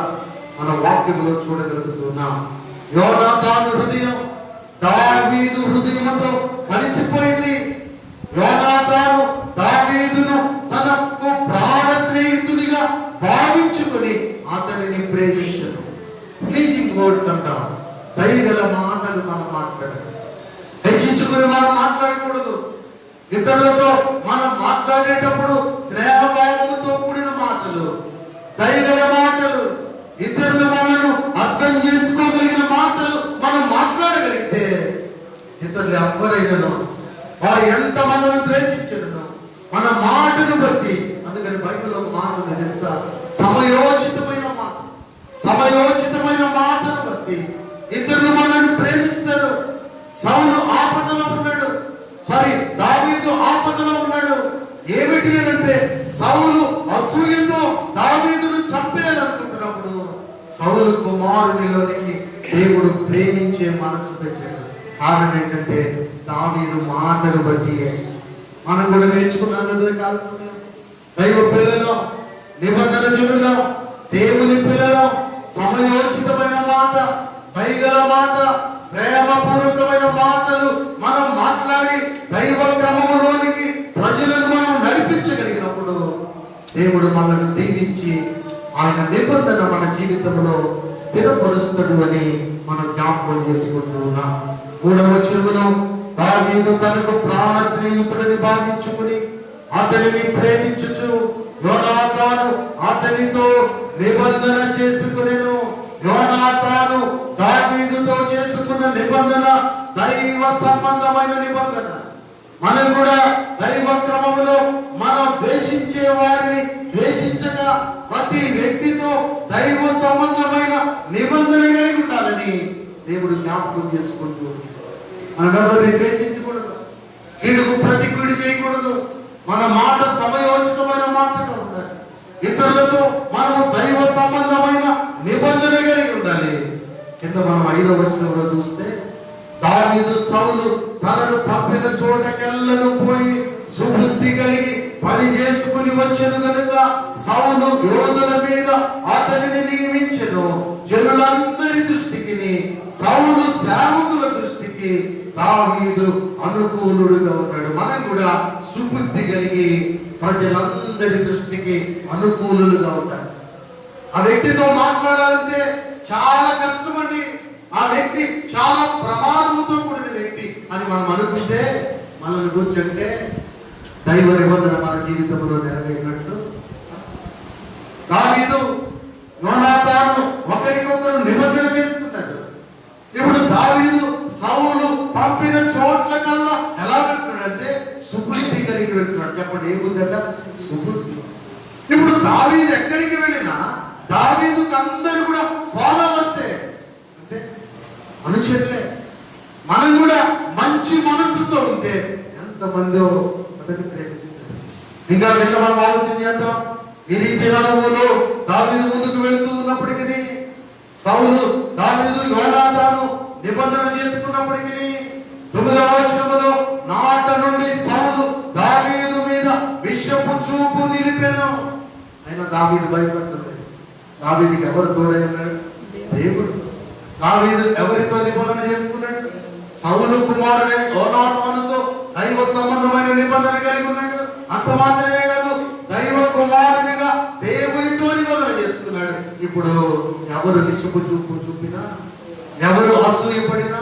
[SPEAKER 1] మన వాక్యంలో చూడగలుగుతున్నాం. యోనాతాను హృదయం దావీదు హృదయంతో కలిసిపోయింది. యోనాతాను దావీదును తనకు ప్రాణ స్నేహితుడిగా భావించుకొని అతనిని ప్రేమించను. ప్లీజింగ్ వర్డ్స్ అంటాం. దయగల మాటలు మనం మాట్లాడాలి. హెచ్చించుకుని మనం మాట్లాడకూడదు. ఇతరులతో మనం మాట్లాడేటప్పుడు స్నేహభావముతో కూడిన మాటలు, ఎవరైనానో వారు ఎంత మనల్ని ద్వేషించను మన మాటను బట్టి. అందుకని బైబిల్లో ఒక మాట ఉంది తెలుసా? సమయోచితమైన మాట. సమయోచితమైన మాటను బట్టి ఇతరులు మనల్ని ప్రేమిస్తారు. సౌలు ఆపదలో ఉన్నాడు, దావీదు ఆపదలో ఉన్నాడు. ఏమిటి అంటే సౌలు అసూయతో దావీదును చంపేయాలనుకుంటున్నప్పుడు సౌలు కుమారునిలోనికి దేవుడు ప్రేమించే మనసు పెట్టాడు. కారణం ఏంటంటే దావీదు మాటను బట్టి. మనం కూడా నేర్చుకున్నాం కదా కాల్సిన దైవ పిల్లలు, నిబంధన జనులు, దేవుని పిల్లలు సమయోచితమైన మాట, దైగల మాట, ప్రేమపూర్వకమైన మాటలు మనం మాట్లాడి దైవ క్రమములోనికి ప్రజలను మనం నడిపించగలిగినప్పుడు దేవుడు మనల్ని దీవించి ఆయన నిబంధన మన జీవితంలో స్థిరపరుస్తాడు అని మనం జ్ఞాపకం చేసుకుంటూ ఉన్నాం. 3వ వచనములో దావీదు తనకు ప్రాణ స్నేహితుడిని భావించుకుని అతనిని ప్రేమించుచు యోనాతాను అతనితో నిబంధన చేసుకునెను. యోనాతాను దావీదుతో చేసుకున్న నిబంధన దైవ సంబంధమైన నిబంధన. మనం కూడా దైవ క్రమములో మనం ద్వేషించే వారిని ద్వేషించక ప్రతి వ్యక్తితో దైవ సంబంధమైన నిబంధన కలిగి ఉండాలని దేవుడు జ్ఞాపకం చేసుకుంటూ మనం ఎవరిని ద్వేషించకూడదు, కీడుకు ప్రతి కీడు చేయకూడదు. మన మాట సమయోచితమైన మాటగా ఉండాలి. ఇతరులతో మనము దైవ సంబంధమైన నిబంధన కలిగి ఉండాలి. కింద మనం 5వ వచనంలో చూస్తే దావీదు సౌలు తనను పంపిన చోటకెల్లను పోయి సుబుద్ధి కలిగి పని చేసుకుని వచ్చెను కనుక సౌలు యోధుల మీద అతనిని నియమించెను. జనులందరి దృష్టికి, సౌలు సేవకుల దృష్టికి దావీదు అనుకూలుడుగా ఉన్నాడు. మనం కూడా సుబుద్ధి కలిగి ప్రజలందరి దృష్టికి అనుకూలులుగా ఉంటాడు. ఆ వ్యక్తితో మాట్లాడాలంటే చాలా కష్టమండి. ఆ వ్యక్తి చాలా ప్రమాదముతో కూడిన వ్యక్తి అని మనం అనుకుంటే, మనల్ని కూర్చుంటే దైవ నిబంధన మన జీవితంలో నెరవేరినట్లు. దావీదు యోనాతాను ఒకరికొకరు నిబంధన చేసుకున్నారు. ఇప్పుడు దావీదు సౌలు పంపిన చోట్ల కల్లా ఎలా వెళ్తున్నాడంటే సుబుద్ధి కలిగి వెళ్తున్నాడు. చెప్పండి, ఏ బుద్ధి అంట? సుబుద్ధి. ఇప్పుడు దావీదు ఎక్కడికి వెళ్ళినా దావీదుకు అందరూ కూడా ఫాలోవర్సే, అంటే అనుచరులే. మనం కూడా మంచి మనసుతో ఉంటే ఎంతమందో అతన్ని ప్రేమిస్తారు. ఇంకా కింద మనం ఆలోచన చేద్దాం. ఈ రీతి అనుభవంలో దావీదు ముందుకు వెళుతూ ఉన్నప్పటికీ సౌలు దావీదు యోనాతాను నిబంధన చేసుకున్నప్పటికీ 9వ వచనములో నాట నుండి సౌలు దావీదు మీద విషపు చూపు నిలిపెను. అయినా దావీదు భయపడుతుంది. దావీదుకి ఎవరు తోడై ఉన్నాడు? దేవుడు. దావీదు ఎవరితో నిబంధన చేసుకున్నాడు? సౌలు కుమారుడే యోనాతానుతో దైవ సంబంధమైన నిబంధన కలిగి ఉన్నాడు. అంత మాత్రమే కాదు, దైవ కుమారునిగా దేవునితో నిబంధన చేసుకున్నాడు. ఇప్పుడు ఎవరు విసుగు చూపు చూపినా, ఎవరు అసూయపడినా,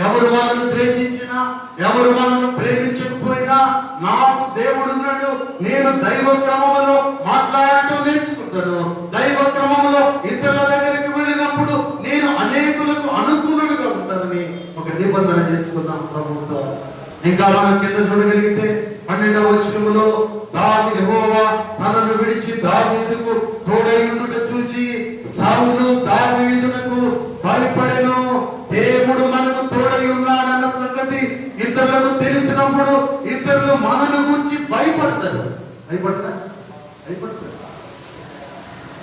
[SPEAKER 1] ఎవరు మనల్ని ద్వేషించినా, ఎవరు మనల్ని ప్రేమించకపోయినా నాకు దేవుడున్నాడు. నేను దైవ క్రమములో మాట్లాడటం నేర్చుకుంటాను. దైవ క్రమములో ఇతరుల దగ్గరికి వెళ్ళినప్పుడు నేను అనేకులకు అనుకూలుడుగా ఉంటానని ఒక నిబంధన చేసుకున్నాం ప్రభుత్వం. ఇంకా మనం కింద చూడగలిగితే 12వ వచనములో యెహోవా తనను విడిచి దావీదుకు తోడై ఉండుట చూచి సౌలు దావీదునకు భయపడెను. దేవుడు మనకు తోడై ఉన్నాడన్న సంగతి ఇతరులకు తెలిసినప్పుడు ఇతరులు మనను గురించి భయపడతారు. భయపడతారు.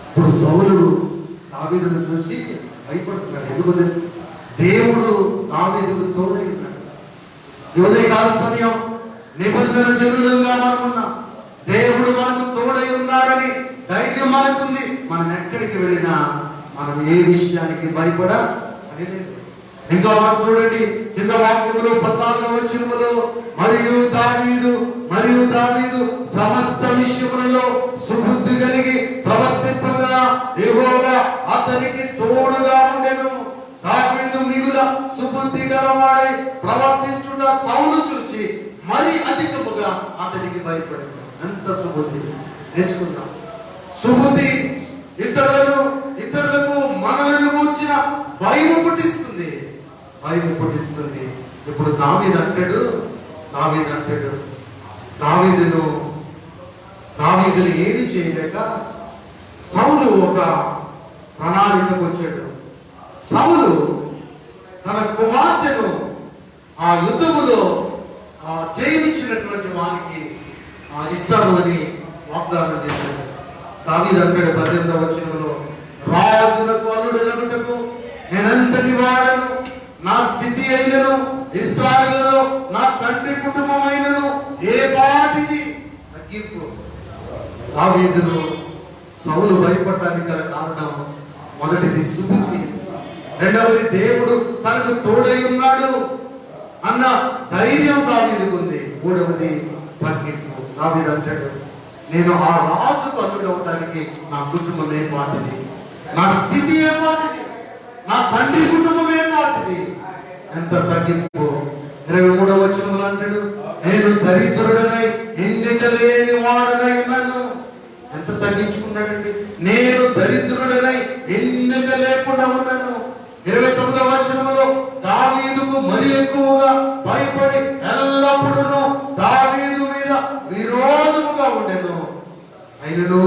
[SPEAKER 1] ఇప్పుడు సౌలు దావీదును చూసి భయపడుతున్నాడు. ఎందుకు తెలుసు? దేవుడు దావీదుకు తోడై ఉన్నాడు. ఉదయకాల సమయం నిబంధన జనులుగా మనకున్నాం. దేవుడు మనకు తోడై ఉన్నాడని ధైర్యం మనకుంది. మనం ఎక్కడికి వెళ్ళినా మనం ఏ విషయానికి భయపడ అని లేదు. ఇంకా మనం చూడండి కింద వాక్యములో 14వ వచనములో మరియు దావీదు సమస్త విషయములలో సుబుద్ధి కలిగి ప్రవర్తింపగా యెహోవా అతనికి తోడుగా ఉండెను. దావీదు మిగుల సుబుద్ధి గలవాడై ప్రవర్తించుట సౌలు చూచి మరి అధికముగా అతనికి భయపడెను. ఎంత సుబుద్ధి నేర్చుకుందాం. సుబుద్ధి ఇతరులకు మనలను కూర్చిన భయము పుట్టిస్తుంది. ఇప్పుడు దావీదు అంటాడు దావీదుని ఏమి చేయలేక సౌలు ఒక ప్రణాళికకు వచ్చాడు. సౌలు తన కుమార్తెను ఆ యుద్ధములో జయించినటువంటి వారికి ఇస్తాను అని వాగ్దానం చేశాడు. దావీదు అంటాడు 18వ వచనంలో, రాజులకు అల్లుడనగుటకు నేనంతటి వాడను, నా స్థితి అయినను ఇశ్రాయేలులో నా తండ్రి కుటుంబమైనను ఏ పాటిది తగ్గింపు. దావీదును సౌలు భయపడటానికి గల కారణం మొదటిది సుబుద్ధి, రెండవది దేవుడు తనకు తోడై ఉన్నాడు అన్న ధైర్యం దావీదుకు ఉంది, మూడవది తగ్గింపు. దావీదు అంటాడు, నేను ఆ రాజుకు అల్లుడవటానికి నా కుటుంబం ఏం వాటిది, నా స్థితి ఏం వాటిది, నా తండ్రి కుటుంబం ఏం వాటిది. ఎంత తగ్గింపు. 23వ వచనంలో అంటాడు, నేను దరిద్రుడనై ఎన్నిక లేని వాడనై ఉన్నాను. ఎంత తగ్గించుకున్నాడండి. నేను దరిద్రుడనై ఎన్నిక లేకుండా ఉన్నాను. 29వ వచనంలో దావీదుకు మరి ఎక్కువగా భయపడి ఎల్లప్పుడూ దావీదు మీద విరోధముగా ఉండెను. అయినను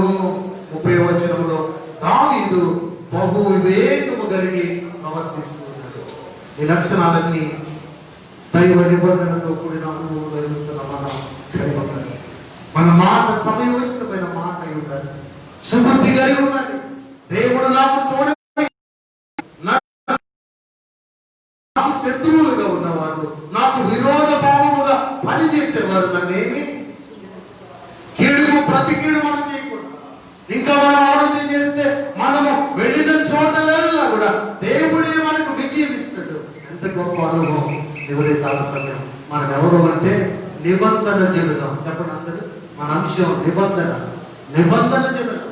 [SPEAKER 1] 30వ వచనంలో దావీదు బహు వివేకము కలిగి ప్రవర్తిస్తున్నాడు. ఈ లక్షణాలన్నీ దైవ నిబంధనతో కూడిన అనుభవం ఎదుగుతున్న మనం కలిగి ఉండాలి. మన మాట సమయోచితమైన మాట అయి ఉండాలి. సుబుద్ధి కలిగి ఉండాలి. దేవుడు నాకు తోడు, నాకు శత్రువులుగా ఉన్నవారు, నాకు విరోధ భావముగా పనిచేసేవారు నన్నేమి కీడుకు ప్రతి కీడు మనం చేయకూడదు. ఇంకా మనం ఆలోచన చేస్తే మనము వెళ్ళిన చోటలల్లా కూడా దేవుడే మనకు విజయం ఇస్తాడు. ఎంత గొప్ప అనుభవం. ఎవరి కాల సమయం మనం ఎవరు అంటే నిబంధన జనులం. చెప్పండి అందరూ, మన అంశం నిబంధన జనులం.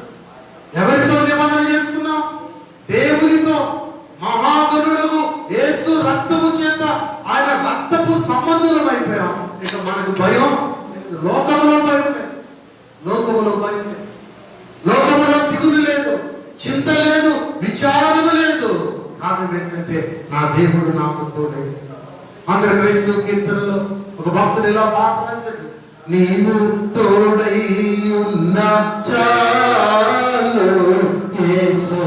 [SPEAKER 1] ఎవరితో నిబంధన చేసుకున్నాం? దేవునితో. మహాగణుడకు యేసు రక్తము చేత ఆయన రక్తపు సంబంధులం అయిపోయాం. ఇక మనకు భయం, లోకంలో భయం లేదు, లోకములో దిగులు లేదు, చింత లేదు, విచారము లేదు. కారణం ఏంటంటే నా దేవుడు నాకు తోడే. అందరి క్రైస్తవ కీర్తనలో ఒక భక్తుడు ఇలా పాట రాశాడు, నీవు తోడై ఉన్న చాలు యేసు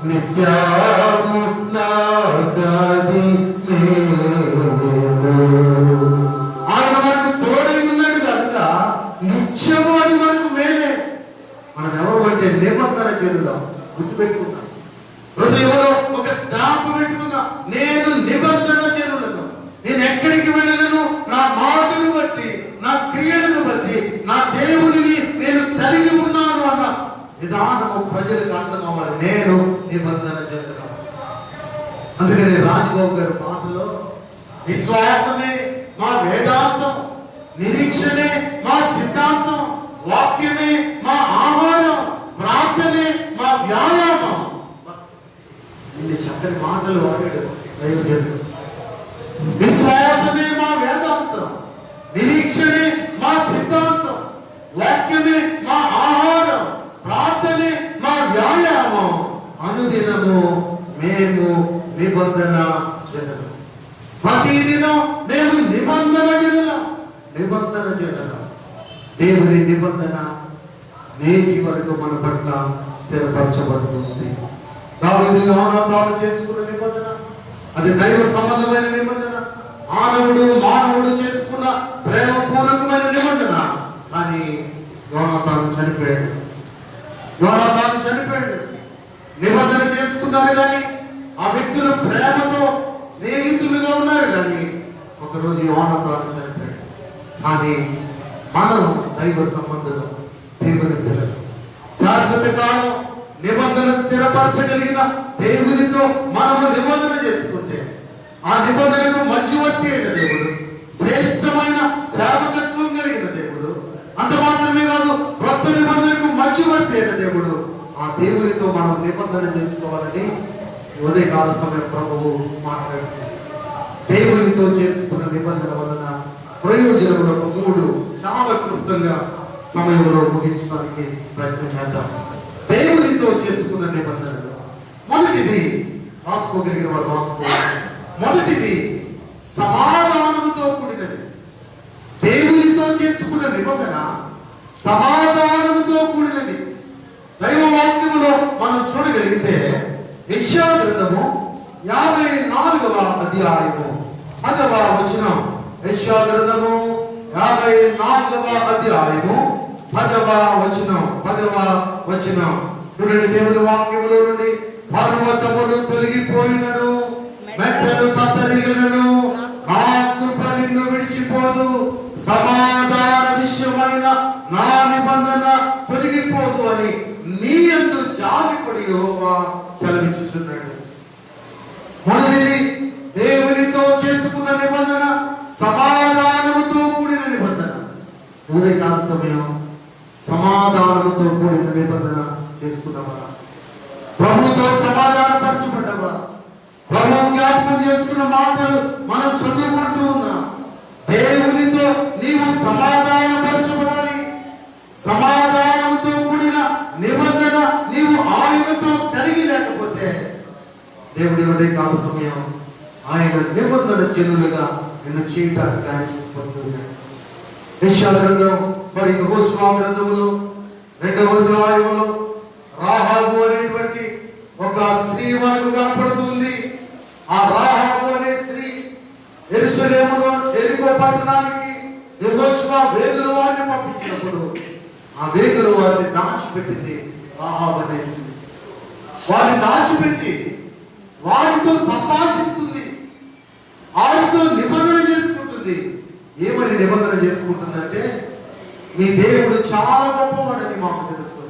[SPEAKER 1] నిత్యము నాగది ఆయన మనకు తోడై ఉన్నాడు కనుక నిత్యము అది మనకు మేలే. మనం ఎవరు అంటే నిబంధన చేరుదాం. గుర్తుపెట్టుకుందాం. హృదయంలో ఒక స్టాంపు పెట్టుకుందాం, నేను నిబంధన చేరులను. నేను ఎక్కడికి వెళ్ళను నా మాటను బట్టి, నా క్రియలను బట్టి నా దేవుడిని నేను కలిగి ఉన్నాను అన్న విధానము ప్రజలకు అర్థం అవ్వాలి. నేను నిబంధన చేరును. అందుకని రాజబాబు గారి మాటలో విశ్వాసమే మా వేదాంతం, నిరీక్షణే మా సిద్ధాంతం, వాక్యమే మా ఆహారం, ప్రార్థనే మా వ్యాయామం. ఇన్ని చక్కని మాటలు వాడాడు దైవజనుడు. విశ్వాసమే మా వేదాంతం, నిరీక్షణే మా సిద్ధాంతం, వాక్యమే మా ఆహారం, ప్రార్థనే మా వ్యాయామం, అనుదినము మేము నిబంధన జనులం. ప్రతిదినం మేము నిబంధన జనులం. దేవుని నిబంధన నేటి వరకు మన పట్ల స్థిరపరచబడుతుంది. దావీదు యోనాతాను చేసుకున్న నిబంధన అది దైవ సంబంధమైన నిబంధన. మానవుడు చేసుకున్న ప్రేమపూర్వకమైన నిబంధన. కానీ యోనాతాను చనిపోయాడు. నిబంధన చేసుకున్నారు కానీ ఆ వ్యక్తులు ప్రేమతో స్నేహితులుగా ఉన్నారు కానీ ఒకరోజు యోనాతాను చనిపోయాడు. కానీ మనం దైవ సంబంధం, దేవుని పిల్లలు, శాశ్వత కాలం నిబంధన స్థిరపరచగలిగిన దేవునితో మనము నిబంధన చేసుకుంటే ఆ నిబంధనకు మధ్యవర్తి అయిన దేవుడు, శ్రేష్టమైన సేవకత్వం కలిగిన దేవుడు, అంత మాత్రమే కాదు క్రొత్త నిబంధనకు మధ్యవర్తి అయిన దేవుడు, ఆ దేవునితో మనం నిబంధన చేసుకోవాలని ఉదయకాల సమయం ప్రభువు మాట్లాడుతుంది. దేవునితో చేసుకున్న నిబంధన వలన ప్రయోజనములకు 3 చాలా క్లుప్తంగా సమయంలో ముగించడానికి ప్రయత్నం చేద్దాం. దేవునితో చేసుకున్న నిబంధనలు. మొదటిది రాసుకోగలిగిన వారు రాసుకోవాలి. మొదటిది సమాధానముతో కూడినది. దేవునితో చేసుకున్న నిబంధన సమాధానముతో కూడినది. దైవ వాక్యములో మనం చూడగలిగితే యెషయా గ్రంథము 54వ అధ్యాయము 10వ వచనం. యెషయా గ్రంథము 54వ అధ్యాయము 10వ వచనం. చూడండి, దేవుని వాక్యములో నుండి పర్వతములు తొలగిపోయినను, మెట్టలు తత్తరిల్లును, నా కృప నిన్ను విడిచిపోదు, సమాధాన విషయమైన నా నిబంధన తొలగిపోదు అని నీ యందు జాలిపడి యెహోవా సెలవిచ్చుచున్నాడు. మొదటిది, దేవునితో చేసుకున్న నిబంధన సమాధానముతో కూడిన నిబంధన. ఉదయకాల సమయం సమాధానముతో కూడిన నిబంధన చేసుకున్నావా? ప్రభుతో సమాధాన పరచబడ్డావా? ప్రభు జ్ఞాపకం చేసుకున్న మాటలు మనం చదువుకుంటూ ఉన్నాం. దేవునితో నీవు సమాధాన పరచబడాలి. సమాధానముతో కూడిన నిబంధన నీవు ఆయనతో కలిగి లేకపోతే దేవుడి ఉదయకాల సమయం ఆయన నిబంధన జనులుగా నిన్ను చేయటానికి ఆయన ఇష్టపడుతున్నాడు. యెషయా గ్రంథం యెహోషువ గ్రంథములో 2వ అధ్యాయములో రాహాబు అనేటువంటి ఒక స్త్రీ మనకు కనపడుతుంది. ఆ రాహాబు అనే స్త్రీ యెరూషలేములో యెరికో పట్టణానికి యెహోషువ వేగుల వారిని పంపించినప్పుడు ఆ వేగుల వారిని దాచిపెట్టింది రాహాబు అనే స్త్రీ. వారిని దాచిపెట్టి వారితో సంభాషిస్తుంది, వారితో నిబంధన చేసుకుంటుంది. ఏమని నిబంధన చేసుకుంటుందంటే, మీ దేవుడు చాలా గొప్పవాడని మాకు తెలుసు,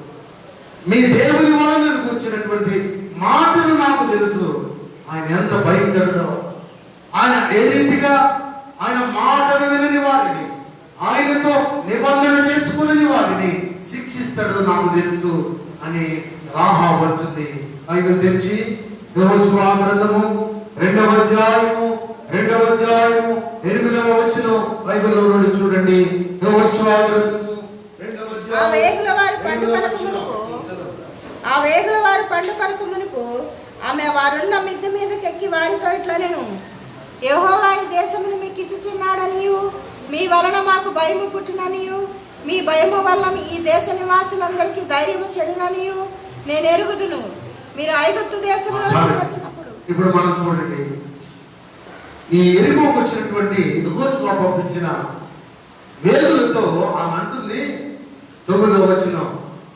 [SPEAKER 1] మీ దేవుని వలన వచ్చినటువంటి మాటలు నాకు తెలుసు, ఆయన ఎంత భయంకరుడో, ఆయన ఏ రీతిగా ఆయన మాటలు వినని వారిని, ఆయనతో నిబంధన చేసుకుని వారిని శిక్షిస్తాడో నాకు తెలుసు అని రాహాబు అంటుంది. బైబిల్ తెరిచి యెహోషువ గ్రంథము 2వ అధ్యాయము 8వ వచనం బైబిల్లో నుండి చూడండి. యెహోషువ గ్రంథము 2వ అధ్యాయం.
[SPEAKER 2] ఆ వేగుల వారు పండుకొనకు మునుపు ఆమె వారున్న మిద్దె మీదకి ఎక్కి వారితో ఇట్లనెను, యెహోవా ఈ దేశమును మీకు ఇచ్చుచున్నాడనియు, మీ వలన మాకు భయము పుట్టిననియు, మీ భయము వల్ల ఈ దేశ నివాసులందరికీ ధైర్యము చెడుననియు నేను ఎరుగుదును. మీరు ఐగుప్తు దేశంలో వచ్చినప్పుడు.
[SPEAKER 1] ఇప్పుడు మనం చూడండి, ఈ యెరికోకు వచ్చినటువంటి యెహోషువ పంపించిన వేగులతో ఆమె అంటుంది 9వ వచనం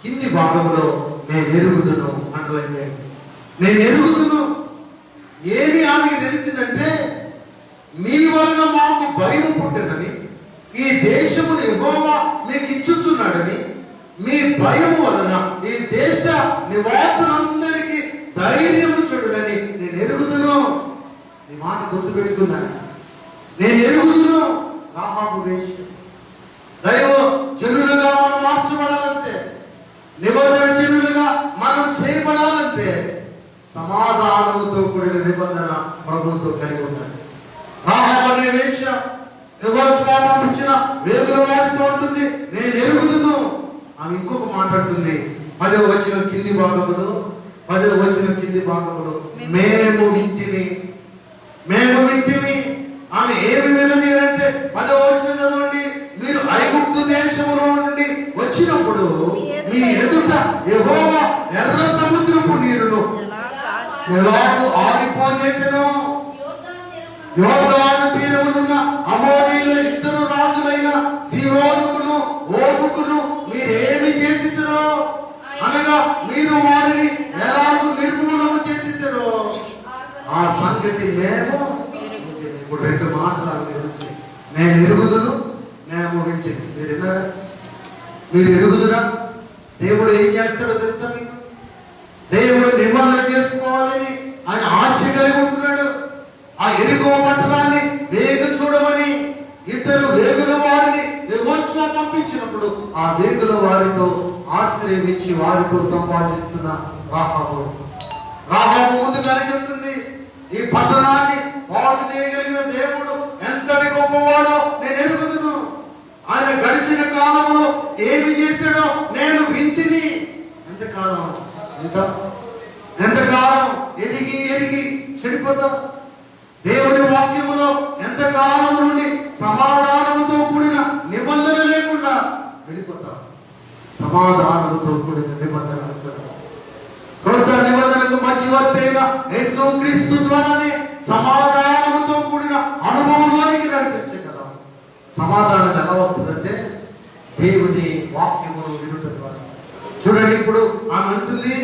[SPEAKER 1] కింది భాగంలో, నేను ఎరుగుదును అంటలేదు. నేను ఎరుగుదును. ఏమి ఆమెకి తెలిసిందంటే, మీ వలన మాకు భయము పుట్టినని, ఈ దేశమును యెహోవా మీకు ఇచ్చుచున్నాడని, మీ భయము వలన ఈ దేశ నివాసులందరికీ ధైర్యము చూడని నేను ఎరుగుదును. ఈ మాట గుర్తుపెట్టుకున్నాను. నేను ఎరుగుదును. రాహాబు వేశ్య. దైవ జనులుగా మనం మార్చబడాలంటే, నిబంధన జనులుగా మనం చేయబడాలంటే సమాధానముతో కూడిన నిబంధన ప్రభుతో కలిగి ఉండాలి. రాహాబు అనే వేశ్య యెహోషువ పంపించిన వేగుల వారితో ఉంటుంది, నేను ఎరుగుదును. ఆమె ఇంకొక మాట్లాడుతుంది 10వ వచనం కింది భాగములో, మేము వింటిమి. ఆమె ఏమి విన్నది అంటే 10వ వచనం చదవండి. మీరు ఐగుప్తు దేశములో నుండి వచ్చినప్పుడు మీ ఎదుట యెహోవా ఎర్ర సముద్రపు నీరును ఎలాగూ ఆరిపోజేసెను, యోర్దాను తీరమునున్న అమోరీయుల 2 రాజులైన సీహోనుకును ఓగుకును మీరేమి చేసిద్దరో, అనగా మీరు వారిని ఎలాగూ నిర్మూలన చేసిద్దరో ఆ సంగతి మేము. ఇప్పుడు 2 మాటలు ఆమె తెలిసి, నేను ఎరుగుదును, మేము వింటిని. మీరు ఎరుగుదురా? దేవుడు ఏం చేస్తాడో తెలుసా మీకు? దేవుడు నిబంధన చేసుకోవాలని ఆయన ఆశ కలిగి ఉంటున్నాడు. ఆ యెరికో పట్టణాన్ని వేగు చూడమని 2 వేగుల వారిని యెహోషువ పంపించినప్పుడు ఆ వేగుల వారితో ఆశ్రయం ఇచ్చి వారితో సంపాదిస్తున్న రాహాబు ముందుగానే చెప్తుంది, ఈ పట్టణాన్ని పాడు చేయగలిగిన దేవుడు ఎంతటి గొప్పవాడో నేను ఎరుగుదును. ఆయన గడిచిన కాలంలో ఏమి చేశాడో నేను వింటిని. ఎంతకాలం ఎరిగి చెడిపోతాం. దేవుని వాక్యములో ఎంత ఎంతకాలం నుండి సమాధానంతో కూడిన నిబంధన లేకుండా వెళ్ళిపోతాం. సమాధానంతో కూడిన నిబంధన అవసరం. క్రొత్త నిబంధనకు మధ్యవర్తి అయిన యేసుక్రీస్తు ద్వారానే సమాధానంతో కూడిన అనుభవంలోనికి నడిపించే కదా. సమాధానం ఎలా వస్తుందంటే దేవుని వాక్యమును వినుట ద్వారా. చూడండి, ఇప్పుడు ఆమె అంటుంది,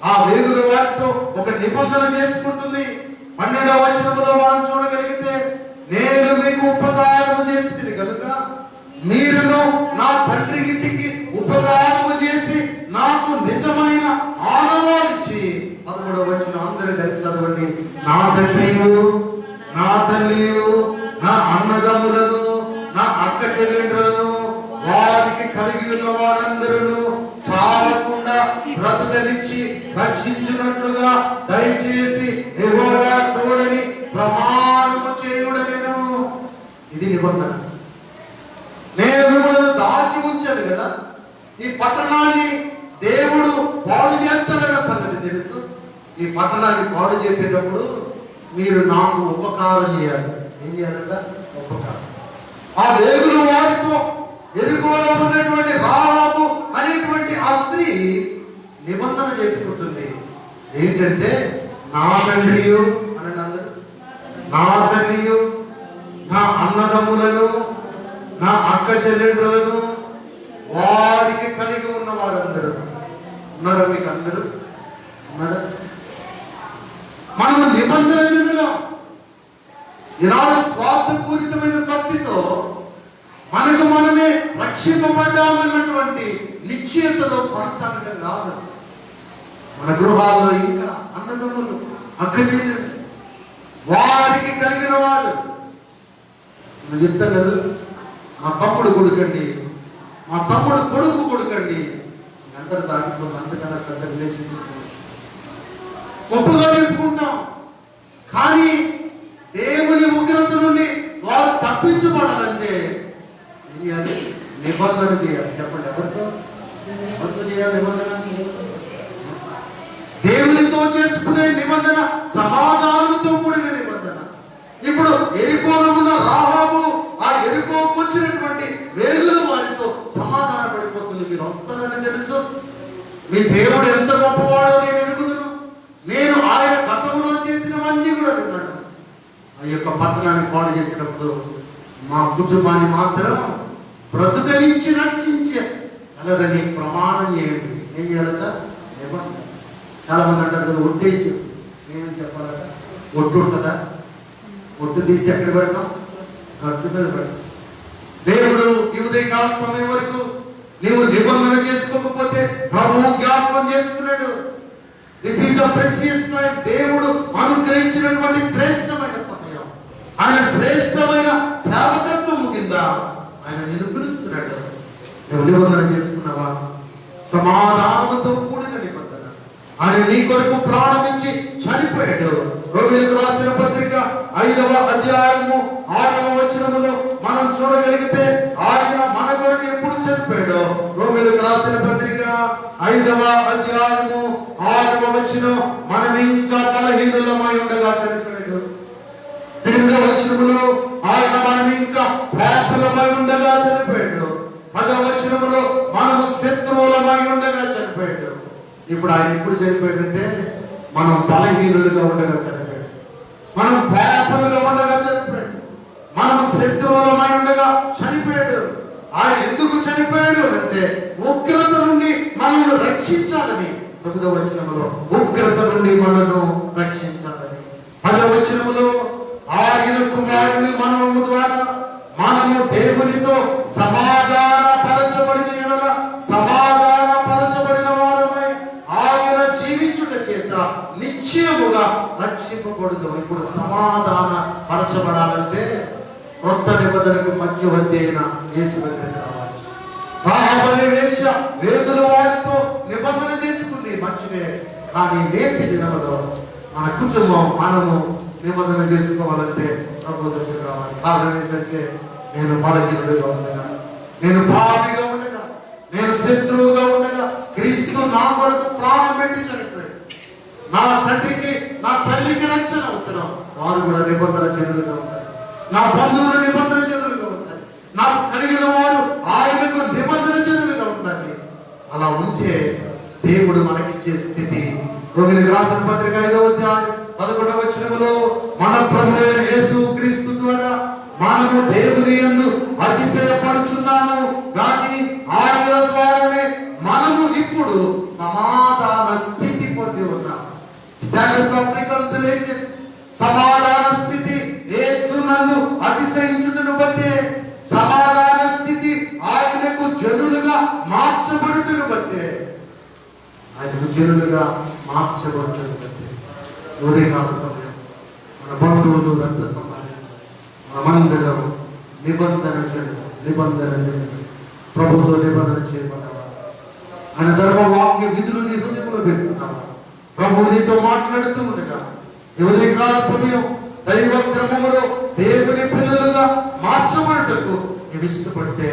[SPEAKER 1] ఆ వేగుల వారితో ఒక నిబంధన చేసుకుంటుంది. 12వ వచనములో మనం చూడగలిగితే, నేను మీకు ఉపకారము చేస్తుంది కనుక మీరును నా తండ్రి ఇంటికి ఉపకారము చేసి నాకు నిజమైన ఆనవాలిచ్చి. 13వ వచనం అందరూ కలిసి చదవండి. నా తండ్రియు, నా తల్లియు, నా అన్నదమ్ములను, నా అక్క చెల్లెండ్రులను, వారికి కలిగి ఉన్న వారందరూ చాలకుండా బ్రతకనిచ్చి రక్షించినట్లుగా దయచేసి యెహోవా తోడని ప్రమాణము చేయుడనెను. ఇది నిబంధన. నేను మిమ్మల్ని దాచి ఉంచాను కదా. ఈ పట్టణాన్ని దేవుడు పాడు చేస్తాడన్న సంగతి తెలుసు. ఈ పట్టణాన్ని పాడు చేసేటప్పుడు మీరు నాకు ఉపకారం చేయాలి. ఏం చేయాలంట? ఉపకారం. ఆ వేగుల వారితో ఎరుకోలో ఉన్నటువంటి రాహాబు అనేటువంటి ఆ స్త్రీ నిబంధన చేసుకుంటుంది. ఏంటంటే, నా తండ్రియు అనండి అందరూ, నా తల్లియు, నా అన్నదమ్ములను, నా అక్క చెల్లెండ్రులను, వారికి కలిగి ఉన్న వారందరూ ఉన్నారా? మీకు అందరూ ఉన్నారా? మనము నిబంధన విధులు ఈనాడు స్వార్థపూరితమైన భక్తితో మనకు మనమే రక్షింపబడ్డామన్నటువంటి నిశ్చయతలో కొనసాగడం కాదు. మన గృహాల్లో ఇంకా అన్నదమ్ములు, అక్క చెల్లెలు, వారికి కలిగిన వారు. నేను చెప్తాను కదా, మా తమ్ముడు కొడుకండి, మా తమ్ముడు కొడుకు కొడుకండి, అందరూ దాటిపోతుంది. అంతకన్నా పెద్ద రిలేషన్షిప్ గొప్పగా చెప్పుకుంటాం. కానీ దేవుని ఉగ్రత నుండి వారు తప్పించబడాలంటే ఏం చేయాలి? నిబంధన చేయాలి. చెప్పండి, ఎవరితో చేయాలి నిబంధన? దేవునితో చేసుకునే నిబంధన సమాధానంతో కూడిన నిబంధన. ఇప్పుడు ఎరికోలో ఉన్న రాహాబు ఆ ఎరికోకు వచ్చినటువంటి వేగుల వారితో సమాధాన పడిపోతుంది. మీరు వస్తారని తెలుసు, మీ దేవుడు ఎంత గొప్పవాడో నేను ఎరుగుదును, నేను ఆయన గతంలో చేసినవన్నీ కూడా విన్నాను. ఆ యొక్క పట్టణాన్ని పాడు చేసినప్పుడు మా కుటుంబాన్ని మాత్రం బ్రతుకనిచ్చి రక్షించే అలరని ప్రమాణం చేయండి. ఏం చేయాలట? నిబంధన. చాలా మంది అంటారు కదా, ఒట్టేయచ్చు. నేను చెప్పాలట, ఒట్టు ఉంటుందా? ఒట్టు తీసి ఎక్కడ పెడతాం? గట్టు మీద పెడతాం. దేవుడు ఈ ఉదయకాల సమయం వరకు నీవు నిబంధన చేసుకోకపోతే ప్రభువు జ్ఞాపకం చేస్తున్నాడు. This is the precious time. దేవుడు అనుగ్రహించినటువంటి శ్రేష్టమైన సమయం. ఆయన శ్రేష్టమైన సేవకత్వం కింద ఆయన నిన్ను పిలుస్తున్నాడు. నువ్వు నిబంధన చేసుకున్నావా? సమాధానంతో కూడిన నిబంధన. ఆయన నీ కొరకు ప్రాణం ఇచ్చి చనిపోయాడు. రోమీయులకు రాసిన పత్రిక 5వ అధ్యాయము 6వ వచనములో మనం చూడగలిగితే, ఆయన మన కొరకు ఎప్పుడు చనిపోయాడు? రోమీయులకు రాసిన పత్రిక 5వ అధ్యాయము 6వ వచనం, మనం ఇంకా బలహీనులమై ఉండగా చనిపోయాడు. 8వ వచనములో ఆయన మనం ఇంకా పాపులమై ఉండగా చనిపోయాడు. 10వ వచనములో మనము శత్రువులమై ఉండగా చనిపోయాడు. ఇప్పుడు ఆయన ఎప్పుడు చనిపోయాడంటే, మనం బలహీనులుగా ఉండగా చనిపోయాడు, మనం పాపులుగా ఉండగా చనిపోయాడు, మనము శత్రువులమై ఉండగా చనిపోయాడు. ఆయన ఎందుకు చనిపోయాడు అంటే, ఉగ్రత నుండి మనల్ని రక్షించాలని. 9వ వచనములో ఉగ్రత నుండి మనను రక్షించాలని. 10వ వచనములో ఆయన కుమారుని మనము ద్వారా మనము దేవునితో సమాధాన పరచబడిన ఎడల సమాధాన పరచబడిన వారమై ఆయన జీవించుట చేత నిశ్చయముగా రక్షింపబడుతాం. ఇప్పుడు సమాధాన పరచబడాలంటే క్రొత్త నిబంధనకు మధ్యవర్తి అయిన యేసు దగ్గరికి రావాలి. రాహాబు అనే వేశ్య వేగుల వారితో నిబంధన చేసుకుంది, మంచిదే. కానీ నేటి దినములో మన కుటుంబం మనము నిబంధన చేసుకోవాలంటే ప్రభు దగ్గరికి రావాలి. కారణం ఏంటంటే, నేను బలహీనుడిగా ఉండగా, నేను పాపిగా ఉండగా, నేను శత్రువుగా ఉండగా క్రీస్తు నా కొరకు ప్రాణం పెట్టి చనిపోయాడు. నా తండ్రికి, నా తల్లికి రక్షణ అవసరం. వారు కూడా నిబంధన జనులుగా ఉంటారు. నా బంధువులు నిబంధన జనులుగా ఉండాలి, నాకు కలిగిన వారు ఆయనకు నిబంధన జనులుగా ఉండాలి. అలా ఉంటే దేవుడు మనకిచ్చే స్థితి. రోమిలికి రాసిన పత్రిక 5వ అధ్యాయం 11వ వచనములో మన ప్రభువైన యేసు క్రీస్తు ద్వారా మనము దేవుని యందు అతిశయపడుచున్నాము కానీ ఆయన ద్వారానే మనము ఇప్పుడు సమాధాన స్థితి పొంది ఉన్నాం. స్టేటస్ ఆఫ్ రికన్సిలేషన్, సమాధాన స్థితి. యేసునందు అతిశయించుటను బట్టే సమాధాన స్థితి, ఆయనకు జనులుగా మార్చబడుటను బట్టే, ఆయనకు జనులుగా మార్చబడుటను బట్టే ఉదయకాల సమయం మన బంధువులు రక్త సమాజం మనమందరం నిబంధన జనులు ప్రభుతో నిబంధన చేయబడ్డావా? ఆయన ధర్మవాక్య విధులు నీ హృదయంలో పెట్టుకున్నావా? ప్రభువు నీతో మాట్లాడుతూ ఉండగా ఈ ఉదయకాల సమయం దైవ క్రమములో దేవుని పిల్లలుగా మార్చబడుటకు నీవు ఇష్టపడితే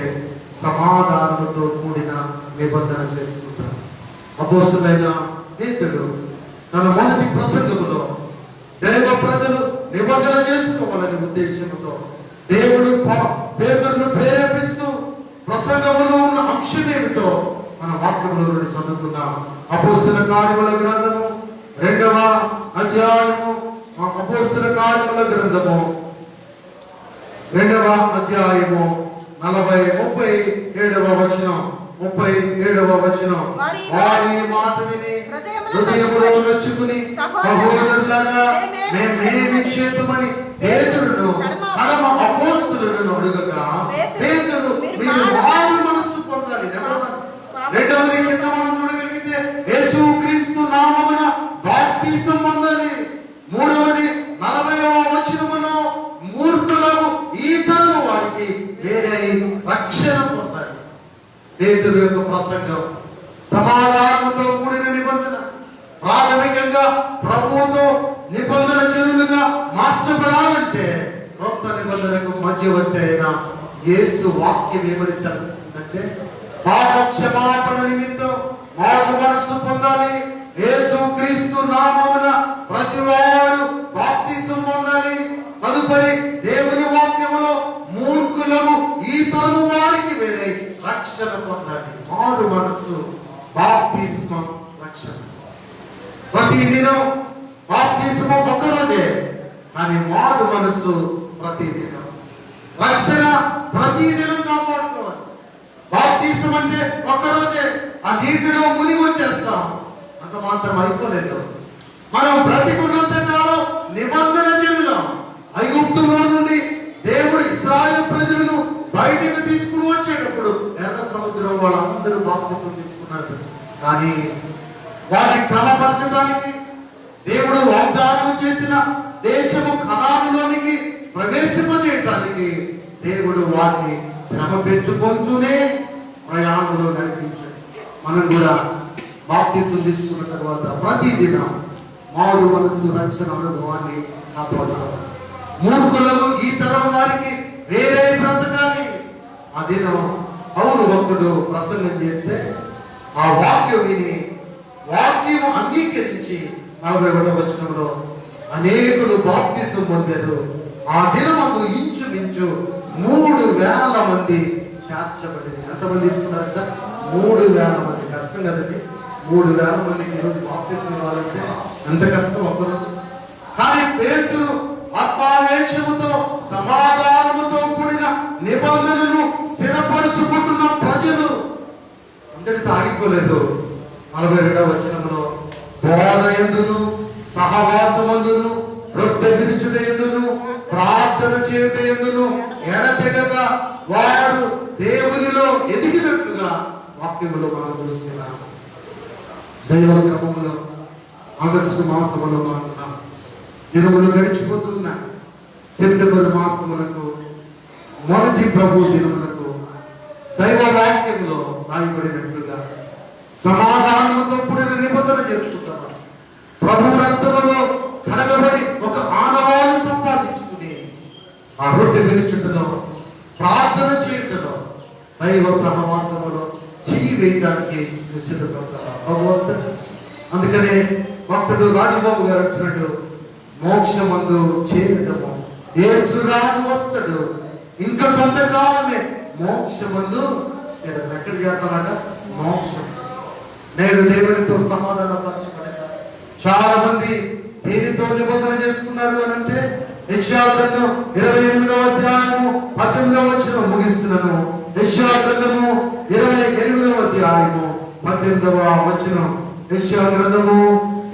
[SPEAKER 1] సమాధానముతో కూడిన నిబంధన చేసుకుంటాను. అపోస్తులైన పేతురు తన మొదటి ప్రసంగములో దైవ ప్రజలు నిబంధన చేసుకోవాలని ఉద్దేశంతో దేవుడు పేతురును ప్రేరేపిస్తూ ప్రసంగములో ఉన్న అంశం ఏమిటో మన వాక్యములో నుండి చదువుకుందాం. అపోస్తుల కార్యముల గ్రంథము 2వ అధ్యాయము, అపోస్తుల కార్యముల గ్రంథము 2వ అధ్యాయము 37వ వచనం. వారి మాట విని హృదయములో నొచ్చుకుని సహోదరులారా మేమేమి చేతుమని పేతురును కడమ అపోస్తులను అడుగగా పేతురు మీరు మారు మనస్సు పొందాలి. రెండవది కింద మనం చూడగలిగితే యేసు క్రీస్తు నామమున బాప్తిసం పొందాలి. మూడవది 40వ వచనములో మూర్ఖులను ఈ తరము వారికి వేరే రక్షణ పొందాలి. పేతురు యొక్క ప్రసంగం సమాధానంతో కూడిన నిబంధన. ప్రాథమికంగా ప్రభువుతో నిబంధన జనులుగా మార్చబడాలంటే క్రొత్త నిబంధనకు మధ్యవర్తి అయిన యేసు వాక్యం ఏమని సెలవిస్తుందంటే పాప క్షమాపణ నిమిత్తం మారు మనస్సు పొందాలి. యేసు క్రీస్తు నామమున ప్రతివాడు బాప్తిసం పొందాలి. తదుపరి దేవుని వాక్యములో మూర్ఖులను ఈ తరము వారికి వేరే రక్షణ పొందాలి. మారు మనస్సు, బాప్తిస్మం, రక్షణ. ప్రతిదినం బాప్తిస్మం ఒక్కరోజే, కానీ మారు మనస్సు ప్రతిదినం. రక్షణ ప్రతిదినం కాపాడుకోవాలి. బాప్తిసం అంటే ఒక్కరోజే, ఆ నీటిలో మునిగి వచ్చేస్తాం, అంత మాత్రం అయిపోలేదు. మనం బ్రతికున్నంత కాలం నిబంధన జనులం. ఐగుప్తులో నుండి దేవుడు ఇశ్రాయేలు ప్రజలను బయటకు తీసుకుని వచ్చేటప్పుడు ఎర్ర సముద్రం వాళ్ళందరూ బాప్తిసం తీసుకున్నారు. కానీ వారిని క్రమపరచడానికి దేవుడు వాగ్దానం చేసిన దేశము కనానులోనికి ప్రవేశింపజేయటానికి దేవుడు వారిని శ్రమ పెట్టుకుంటూనే ప్రయాణంలో నడిపించాడు. మనం కూడా బాప్తిసం తీసుకున్న తర్వాత ప్రతిదినం మారు మనసు రక్షణ అనుభవాన్ని కాపాడుకోవాలి. మూర్ఖులకు ఈ తరం వారికి వేరే బ్రతకాలి. ఆ దినం పౌలు భక్తుడు ప్రసంగం చేస్తే ఆ వాక్యం విని వాక్యం అంగీకరించి 41వ వచనంలో అనేకులు బాప్తిసం పొందారు. ఆ దినమందు ఇంచుమించు 3,000 మంది చేర్చబడింది. ఎంతమంది తీసుకున్నారంట? 3,000 మంది. కష్టం కదండి, 3,000 మందికి ఈరోజు బాప్తిసం ఇవ్వాలంటే ఎంత కష్టం ఒకరు. కానీ పేతురు ఆత్మావేశముతో సమాధానముతో కూడిన నిబంధనను స్థిరపరచుకుంటున్న ప్రజలు అందరితో ఆగిపోలేదు. 42వ వచనంలో బోధ యందును సహవాసమందును రొట్టె విరుచుట యందును ప్రార్థన చేయుట యందును ఎడతెగక వారు దేవునిలో ఎదిగినట్లుగా వాక్యములో మనం చూస్తున్నాం. దైవ క్రమములో ఆగస్టు మాసములో మనం ఉన్నాం. దినములు గడిచిపోతున్నాయి. సెప్టెంబర్ మాసములకు మొదటి ప్రభు దినములకు దైవ వాక్యములో రాయబడినట్లుగా సమాధానముతో కూడిన నిబంధన చేసుకుంటారు. ప్రభు రక్తములో కడగబడి ఒక ఆనవాలు సంపాదించుకుని ఆ రొట్టె విరుచుటలో ప్రార్థన చేయుటలో దైవ సహవాసములో చెయ్యి వేయడానికి సిద్ధపడతారు. ప్రభు వస్తాడు. అందుకనే భక్తుడు రాజబాబు గారు అంటున్నాడు, మోక్షమందు చేరదము యేసు రాజు వస్తాడు, ఇంకా కొంతకాలమే మోక్షమందు చేరడం. ఎక్కడ చేరతామంట? మోక్షం. నేడు దేవునితో సమాధాన పరచబడక చాలా మంది దేనితో నిబంధన చేసుకున్నారు అని అంటే, యెషయా గ్రంథం 28వ అధ్యాయము 18వ వచనం ముగిస్తున్నాను. యెషయా గ్రంథము 28వ అధ్యాయము 18వ వచనం. యెషయా గ్రంథము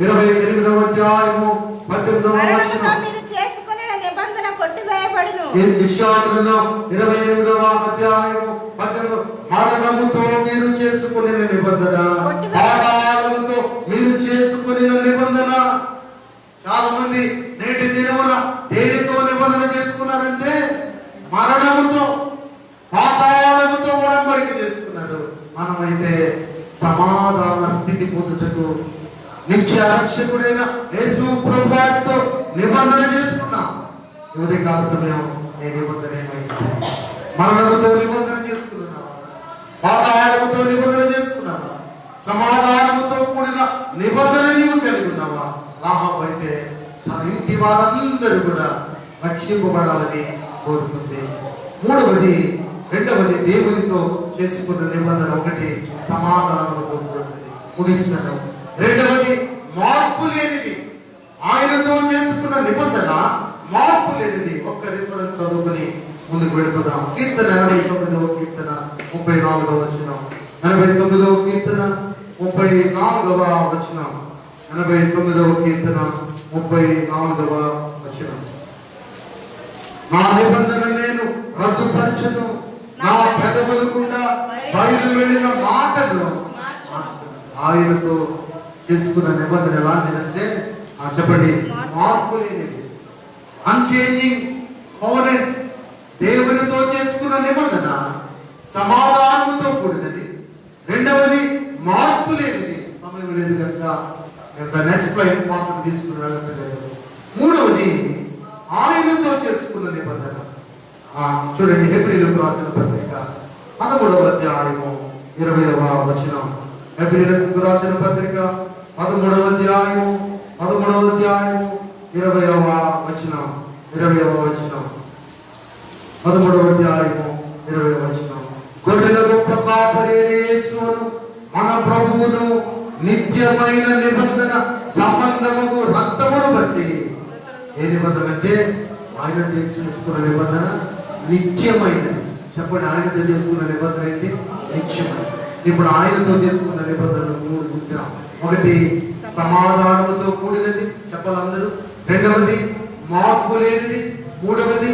[SPEAKER 1] 28వ అధ్యాయము 18వ వచనం.
[SPEAKER 2] మీరు చేసుకునే నిబంధన కొట్టివేయబడును.
[SPEAKER 1] యెషయా గ్రంథం 28వ అధ్యాయము 18. మరణముతో మీరు చేసుకునే నిబంధన, పాతాళముతో మీరు చేసుకునే నిబంధన. చాలా మంది నేటి దినమున దేనితో నిబంధన చేసుకున్నారంటే మరణముతో, పాతాళముతో ఉడంబడిక చేసుకున్నారు. మనమైతే సమాధాన స్థితి పొందుటకు నిత్య రక్షకుడైన యేసు ప్రభువారితో నిబంధన చేసుకున్నాం. ఉదయ కాల సమయం నేను నిబంధన ఏమైంది? మరణముతో నిబంధన చేసుకున్నావా? పాతాళముతో నిబంధన చేసుకున్నావా? సమాధానముతో కూడిన నిబంధన నీవు కలిగి ఉన్నావా? రాహాబు అయితే తన ఇంటి వారందరూ కూడా రక్షింపబడాలని కోరుకుంది. రెండవది దేవునితో చేసుకున్న నిబంధన. ఒకటి సమాధానంతో కూడినది. ముగిస్తున్నాను. రెండవది మార్పు లేనిది. ఆయనతో చేసుకున్న నిబంధన మార్పు లేనిది. ఒక్క రిఫరెన్స్ చదువుకుని ముందుకు వెళ్ళిపోదాం. కీర్తన 89వ కీర్తన 34వ వచనం. 89వ కీర్తన 34వ వచనం. 89వ కీర్తన 34వ వచనం. నా నిబంధన నేను రద్దుపరచను, నా పెదవుల గుండా బయలు వెళ్ళిన మాటను మార్చను. ఆయనతో చేసుకున్న నిబంధన ఎలాంటిదంటే చెప్పండి, మార్పు లేనిది. Unchanging covenant. దేవునితో చేసుకున్న నిబంధన సమాధానంతో కూడినది. రెండవది మార్పు లేనిది. సమయం లేదు కనుక నెక్స్ట్ ఇంపార్టెంట్ తీసుకుని వెళ్ళలేదు. మూడవది ఆయనతో చేసుకున్న నిబంధన. చూడండి, హెబ్రీయులకు రాసిన పత్రిక 13వ అధ్యాయము 20వ వచనం. హెబ్రీయులకు రాసిన పత్రిక 13వ అధ్యాయము 20వ వచనం. 20వ వచనం. 13వ అధ్యాయము 20వ వచనం. గొర్రెల గొప్ప కాపరైన యేసును మన ప్రభువును నిత్యమైన నిబంధన సంబంధముకు రక్తమును బట్టి. ఏ నిబంధన అంటే ఆయన చేసుకున్న నిబంధన నిత్యమైనది. చెప్పండి, ఆయనతో చేసుకున్న నిబంధన ఏంటి? నిత్యమైనది. ఇప్పుడు ఆయనతో చేసుకున్న నిబంధనలు 3 చూసాం. ఒకటి సమాధానముతో కూడినది, చెప్పాలి అందరూ. రెండవది మార్పు లేనిది. మూడవది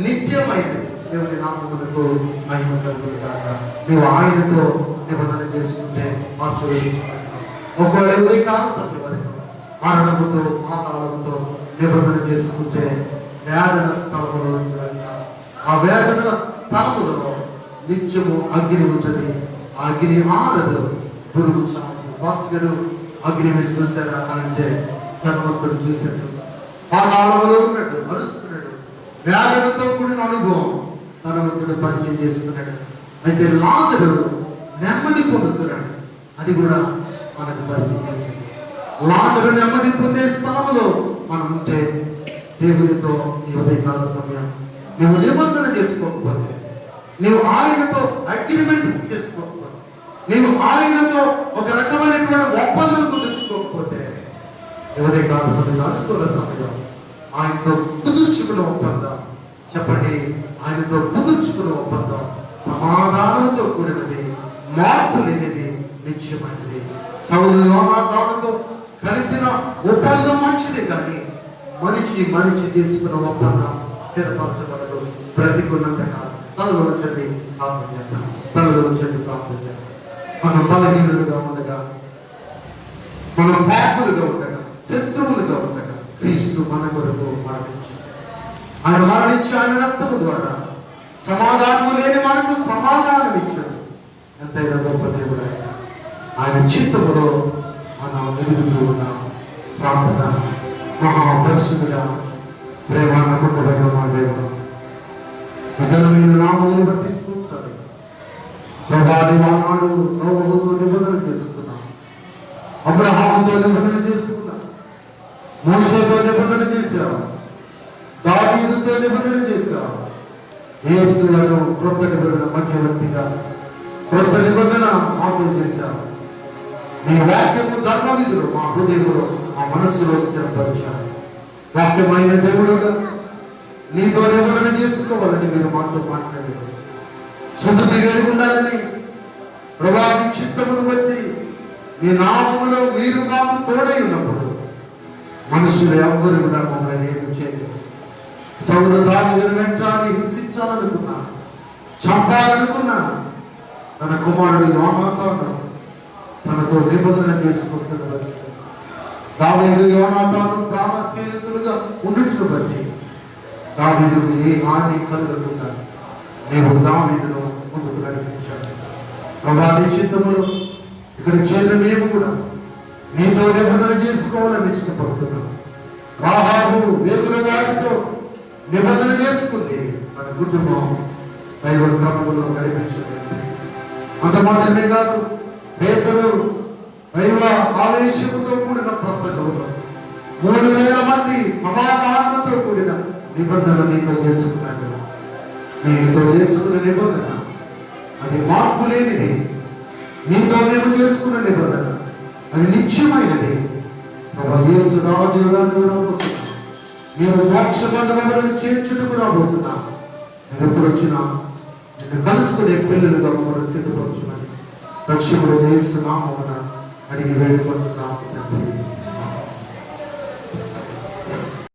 [SPEAKER 1] నిత్యమైనది. దేవుని నామమునకు మహిమ కలుగును గాక. నువ్వు ఆయనతో నిబంధన చేసుకుంటే ఆశీర్వదించబడతావు. ఒకవేళ ఉదయకాలం సమయం వరకు మరణముతో, పాతాళముతో నిబంధన చేసుకుంటే వేదన స్థలములో ఆ వేదన స్థలములో నిత్యము అగ్ని ఉంటుంది. ఆ అగ్ని ఆరదు, పురుగు చాలదు. భాస్కరు అగ్ని మీరు చూశాడు అంటే ధనవంతుడు చూశాడు. పాతాళములో ఉన్నాడు, మరుస్తున్నాడు. వేదనతో కూడిన అనుభవం ధనవంతుడు పరిచయం చేస్తున్నాడు. అయితే లాజరు నెమ్మది పొందుతున్నాడు. అది కూడా మనకు పరిచయం చేసింది. లాజరు నెమ్మది పొందే స్థలంలో మనం ఉంటే దేవునితో ఈ ఉదయకాల సమయం నువ్వు నిబంధన చేసుకోకపోతే, నువ్వు ఆయనతో అగ్రిమెంట్ చేసుకోకపోతే, నువ్వు ఆయనతో ఒక రకమైనటువంటి ఒప్పందం కుదుర్చుకోకపోతే, ఈ ఉదయకాల సమయంలో అనుకూల సమయం ఆయనతో కుదుర్చుకున్న ఒప్పందం. చెప్పండి, ఆయనతో కుదుర్చుకున్న ఒప్పందం సమాధానంతో కూడినది, మార్పు లేనిది, నిత్యమైనది. సౌలు యోనాతానుతో కలిసిన ఒప్పందం మంచిది, కానీ మనిషి చేసుకున్న ఒప్పందం స్థిరపరచబడదు. బ్రతికున్నంత కాలం తనలో వచ్చండి ప్రార్థన చేద్దాం. మనం బలహీనులుగా ఉండగా, మనం పాపులుగా ఉండగా, శత్రువులుగా ఉండగా క్రీస్తు మన కొరకు మరణించాడు. ఆయన మరణించి ఆయన రక్తము ద్వారా సమాధానము లేని మనకు సమాధానం ఇచ్చాడు. ఎంతైనా గొప్ప దేవుడు ఆయన. ఆయన చిత్తములో మనం ఎదుగుతూ ఉన్నాం. ప్రార్థన. మహాపరిశుద్ధుడా, ప్రేమ నమ్మకమైన మా దేవ, అగలమైన నామమును బట్టి స్తోత్రాలు. ప్రభాని ఆనాడు నోవహుతో నిబంధన చేసుకున్నాం, అబ్రహాముతో నిబంధన చేసుకున్నాం, మోషేతో నిబంధన చేశావు. దావీదుతో నిబంధన చేశావు. యేసులను క్రొత్త నిబంధన మధ్యవర్తిగా క్రొత్త నిబంధన మాతో చేశావు. నీ వాక్యము ధర్మ విధులు మా హృదయంలో మా మనస్సులో స్థిరపరిచారు. వాక్యమైన దేవుడుగా నీతో నిబంధన చేసుకోవాలని మీరు మాతో మాట్లాడారు. సుమతి కలిగి ఉండాలని ప్రభా మీ చిత్తమును బట్టి మీ నామములో మీరు మాకు తోడై ఉన్నప్పుడు మనుషులు ఎవ్వరు కూడా మమ్మల్ని ఏమి చేయలేదు. సౌలు దావీదును వెంటాడి హింసించాలనుకున్నా, చంపాలనుకున్నా తన కుమారుడు యోనాతాను తనతో నిబంధన చేసుకుంటున్న వచ్చి దావీదు యోనాతాను ప్రాణ స్నేహితులుగా ఉండుటను బట్టి దావీదుకు ఏ హాని కలగకుండా నీవు దావీదును ముందుకు నడిపించాడు. ప్రభా నీ చిత్తములో ఇక్కడ చేరిన మేము కూడా నీతో నిబంధన చేసుకోవాలని ఇష్టపడుతున్నాం. రాహాబు వేగుల వారితో నిబంధన చేసుకుంది. మన కుటుంబం దైవ క్రమములో నడిపించబడింది. అంత మాత్రమే కాదు, పేతురు దైవ ఆవేశముతో కూడిన ప్రసంగంలో 3000 మంది సమాధానంతో కూడిన నిబంధన నీతో చేసుకున్నాడు. నీతో చేసుకున్న నిబంధన అది మార్పు లేనిది. నీతో మేము చేసుకున్న నిబంధన అది నిత్యమైనది. యేసు రాజుగా మేము మోక్ష బంధములను చేర్చుటకు రాబోతున్నా. నేను ఎప్పుడు వచ్చినా నిన్ను కలుసుకునే పిల్లలుగా మమ్మల్ని సిద్ధపరచుమని రక్షకుడు యేసు నామమున అడిగి వేడుకుంటున్నాము తండ్రి.